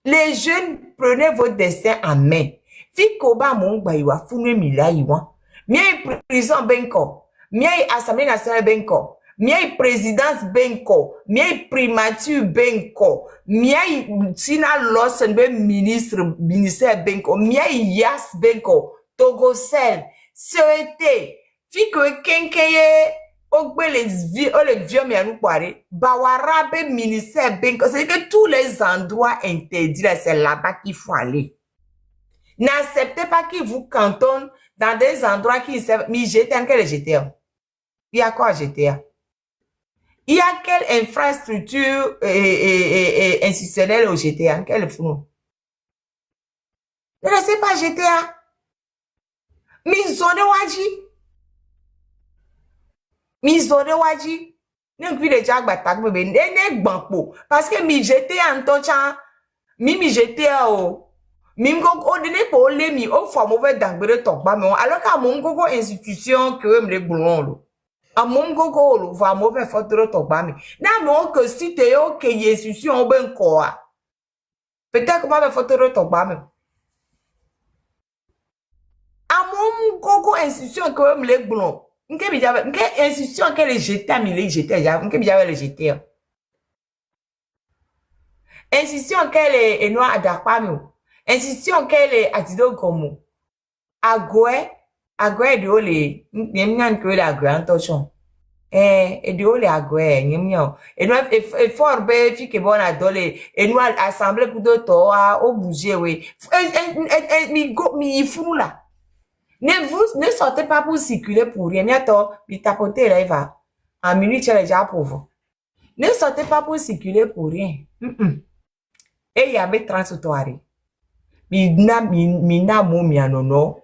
Les jeunes, prenez votre destin en main. Fikoba mongba iwa fune mila iwa. Miei prison benko. Miei assemblée nationale benko. Miei présidence benko. Miei primature benko. Miei sina losen be ministère benko. Miei yas benko. Togosel. Souhaité. Fiko kenkeye. Les vieux mianou poiré, Bawarabe ministère Benko. C'est que tous les endroits interdits, c'est là-bas qu'il faut aller. N'acceptez pas qu'ils vous cantonnent dans des endroits qui servent. Mais GTA, quel est GTA? Il y a quoi GTA? Il y a quelle infrastructure institutionnelle au GTA? Quel fou? Ne laissez pas GTA. Mais zone waji. Mi zone waji ne puis les jag batak bebe ne gbampo parce que mi jeté en tocha mi jeté o mi go dene po le mi o fo mauvais dangbere tokba me alors qu'à mon gogo institution que me le boulon lo à mon gogo lo va mauvais faute tokba me na mo que si te o que institution ben ko peut-être que ma faute tokba me à mon gogo institution que me le boulon. Quelle institution qu'elle est jetée à mille jetée le jeter. Institution qu'elle est noire à Dakpamio. Institution qu'elle est à Tido Gomo. Agoué de ole, n'yamnyan que la grande tochon. Et de ole agoué, n'yamnyan. Et nous, fort bé, fi que bon à dole, et nous, assemblée pour de toi, au bouger, oui. Mi fou là. Ne sortez pas pour circuler pour rien. Bientôt, il tapoter là, il va. En minute, il est déjà pauvre. Ne sortez pas pour circuler pour rien. Et il y avait transitoires. Mina momianono.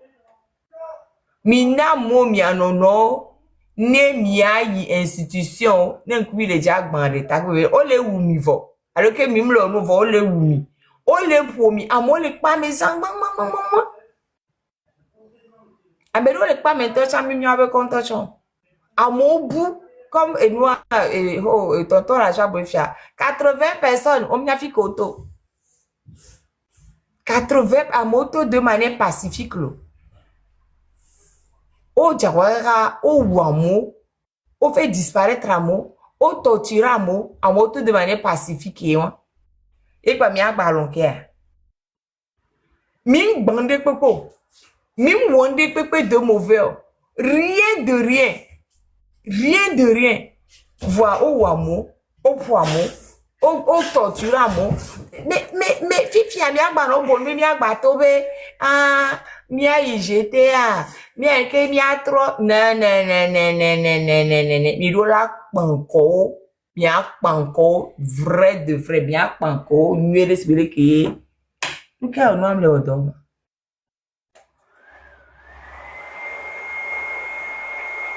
Mina momianono. Ne miayi institution. Ne kui le jag bande. Ole wumivo. Alors que mime le nouveau, ole wumi. Ole pomi. Amole pas mes sang. Abelo le pas maintenant chambi mi avec contention. À mon bout comme et nous tonton la jabofia 80 personnes on m'a fait koto. 80 à moto de manière pacifique. Au Jawara, au Wamo, au fait disparaître à mot, au torturer à mot, en moto de manière pacifique. Et quoi, mia ballon care. Ming bande popo. Ming wande pepe de mauvais. Rien de rien. Rien de rien. Voir au Wamo, au Poimo, au torturer à mot. Mais, fifi, mia ballon bon, mia batobe. Ah, mia IGTA. Mia ke mia trop. Non. Mirola panko. Mia panko. Vrai de vrai. Mia panko. Nous respecter qui. Nous qu'à on le odom.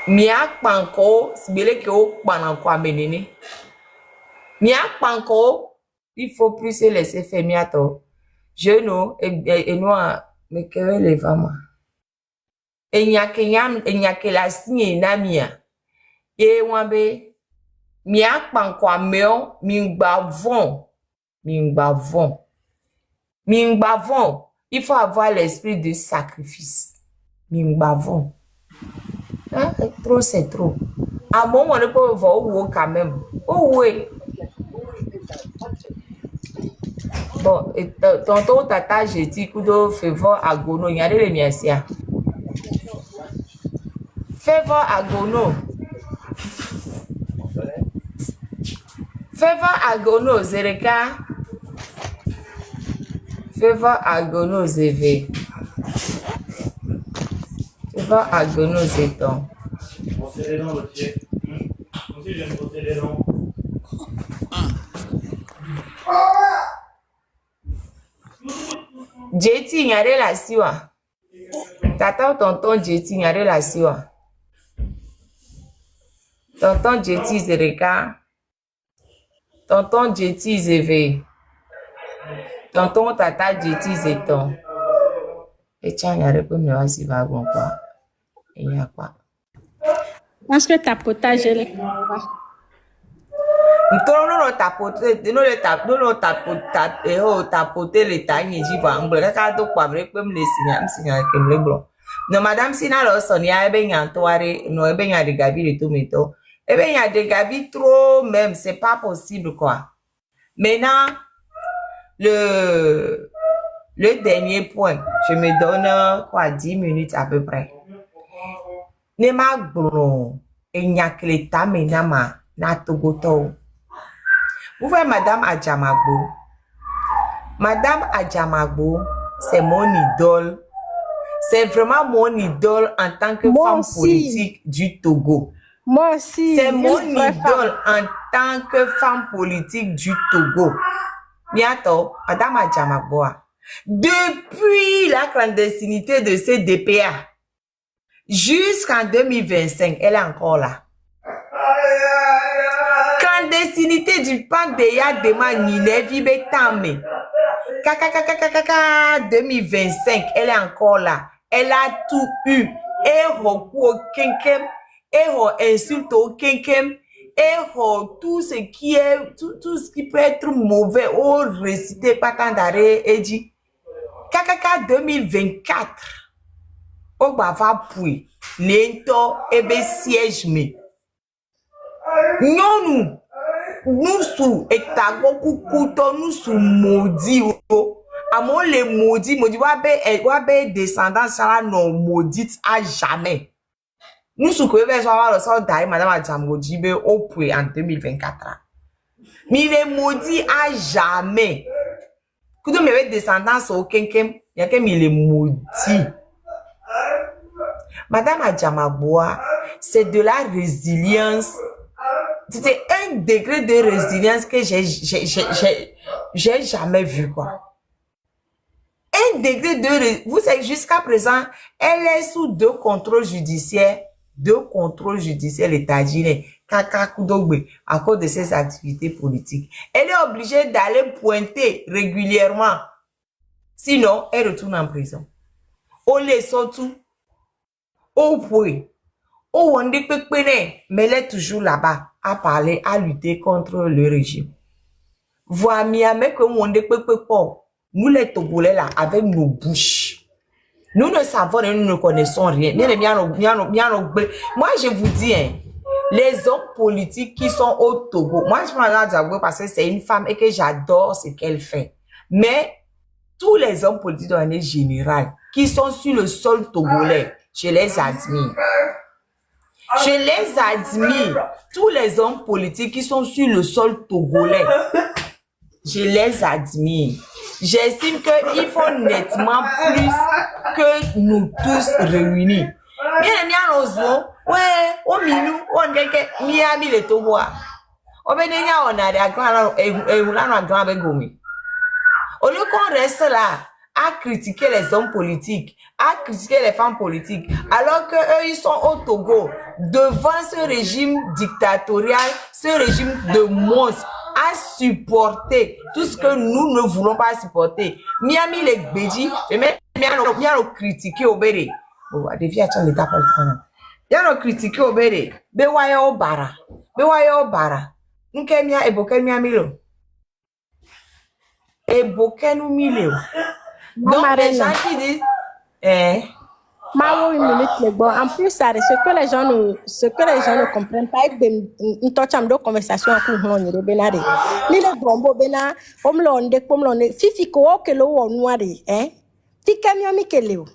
Mia panko. Sibele que o pananko amenene. Mia panko. Il faut plus se laisser faire miato. Je nous et nous mais que les femmes. Et n'y a que la signe na mia. Et wambe mia pankwa meo mingbavon. Il faut avoir l'esprit de sacrifice. Mingbavon. Hein? Trop c'est trop. À un moment on ne peut voir où quand même. Oh oui. Bon, tonton tata j'ai dit kudo favor agono y a des miasia. Favor agono. Favor agono zereka. Favor agono zeve. Favor agono zeton. Jeti y a des la siwa. Tata ou tonton Jeti y a des la siwa. Tonton Jeti zereka. Tonton Jeti zeve. Tonton tata Jeti zeton. Et tiens, il y a des pommes de si va bon quoi. Il y a quoi? Parce que tapotage, elle est Nous tapoter les tailles, j'y vois. On peut pas tout quoi, mais comme les signaux comme les blancs. No, madame Sina, là, Sonia, ben, y a toiré, no, ben, y a des gavis de tout métaux. Eh ben, y a des gavis trop, même, c'est pas possible, quoi. Maintenant, le dernier point, je me donne, quoi, 10 minutes à peu près. Nema blon, et n'y a que l'état, maintenant, na togoto. Vous voyez Madame Adjamagbo. Madame Adjamagbo, c'est mon idole. C'est vraiment mon idole en tant que Moi femme aussi. politique du Togo. Moi aussi. C'est mon une vraie idole en tant que femme politique du Togo. Miato, Madame Adjamagbo. Depuis la clandestinité de ces DPA jusqu'en 2025, elle est encore là. Clandestinité du Pandéa de Manilevi Betame. Kaka 2025, elle est encore là. Elle a tout eu. Et recours au kenkem, et insulte au kenkem, et tout ce qui est, tout ce qui peut être mauvais, ou récité pas tant d'arrêt, et dit. Kaka 2024. Au bava puis, lento, ebe siège me. Nous sous etago kukuto nous sous maudit amon les maudits wabe descendants sera non maudite à jamais. Nous sous que vers avoir le sort d'ailleurs madame Adjamgodjibe au point en 2024. Mais les maudits à jamais. Que de mes descendants au kenkem y a que les maudits. Madame Adjamagboa, c'est de la résilience. C'était un degré de résilience que j'ai jamais vu, quoi. Un degré de... Vous savez, jusqu'à présent, elle est sous deux contrôles judiciaires, l'état-gine, à cause de ses activités politiques. Elle est obligée d'aller pointer régulièrement. Sinon, elle retourne en prison. On les sort tout. Au point. Oh, on dit que mais elle est toujours là-bas à parler, à lutter contre le régime. Voir Miami que on dit que nous les Togolais là, avec nos bouches. Nous ne savons et nous ne connaissons rien. Moi, je vous dis, hein, les hommes politiques qui sont au Togo, moi, je parle d'Adiago parce que c'est une femme et que j'adore ce qu'elle fait. Mais tous les hommes politiques de manière générale qui sont sur le sol togolais, je les admire. Je les admire. Tous les hommes politiques qui sont sur le sol togolais, je les admire. J'estime qu'ils font nettement plus que nous tous réunis. Bien, ouais, au milieu, on est que Miami le Togo. On a des grands bégoumi. Au lieu qu'on reste là à critiquer les hommes politiques, à critiquer les femmes politiques, alors qu'eux, ils sont au Togo, devant ce régime dictatorial, ce régime de monstres, à supporter tout ce que nous ne voulons pas supporter. Miami les Béji, et même bien critiquer au Béré. Oh, devient à l'état pour le train. Bien critiquer au Béré. Bewaya au bara. Bewaya au bara. Nkemia eboke Miami lo. Eboke nous mille. Donc les gens qui disent, Maman, une minute, mais bon, en plus, ça, ce que les gens ne comprennent pas, une toucham de conversation avec nous, on est benare. Ni le grombo bena, comme l'on fifi ko que l'on on noire, hein? Fika mi keleo.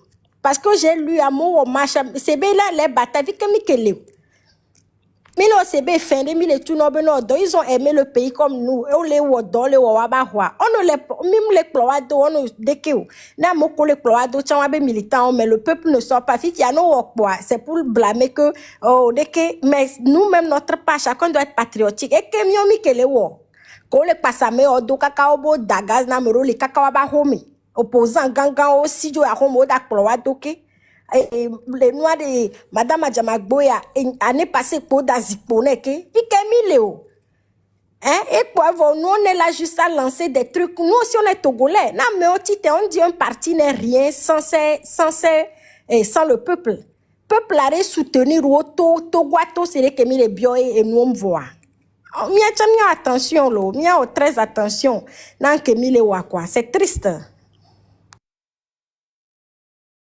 Parce que j'ai lu à mon machin, c'est bien là les batailles, fika mi keleo. Mais non, c'est bien fin de mille tout non, ils ont aimé le pays comme nous. On les voit dans les wabahwa. On ne les, même les cloados, on ne dékéo. N'a moko les cloados, tiens, on militants, mais le peuple ne sort pas. Fit, y a no wokwa. C'est pour blâmer que, oh, déké, mais nous-mêmes, notre pas, chacun doit être patriotique. Et que mieux mi que les wo. Qu'on les passe à me, do kakaobo, dagaz, namero, les kakaoba homi. Opposant, gangan, aussi, du à homo, da cloado, ok? Et les noirs de Madame Adjamagboya, année passée pour Dazipone, qui est Miléo. Hein? Et quoi, nous, on est là juste à lancer des trucs. Nous aussi, on est Togolais. Non, mais on dit un parti n'est rien sans le peuple. Peuple a soutenir Toguato, c'est les Kémi les bio et nous, on voit. Mia attention, lo. Mia très attention. Nan Kémi les quoi. C'est triste.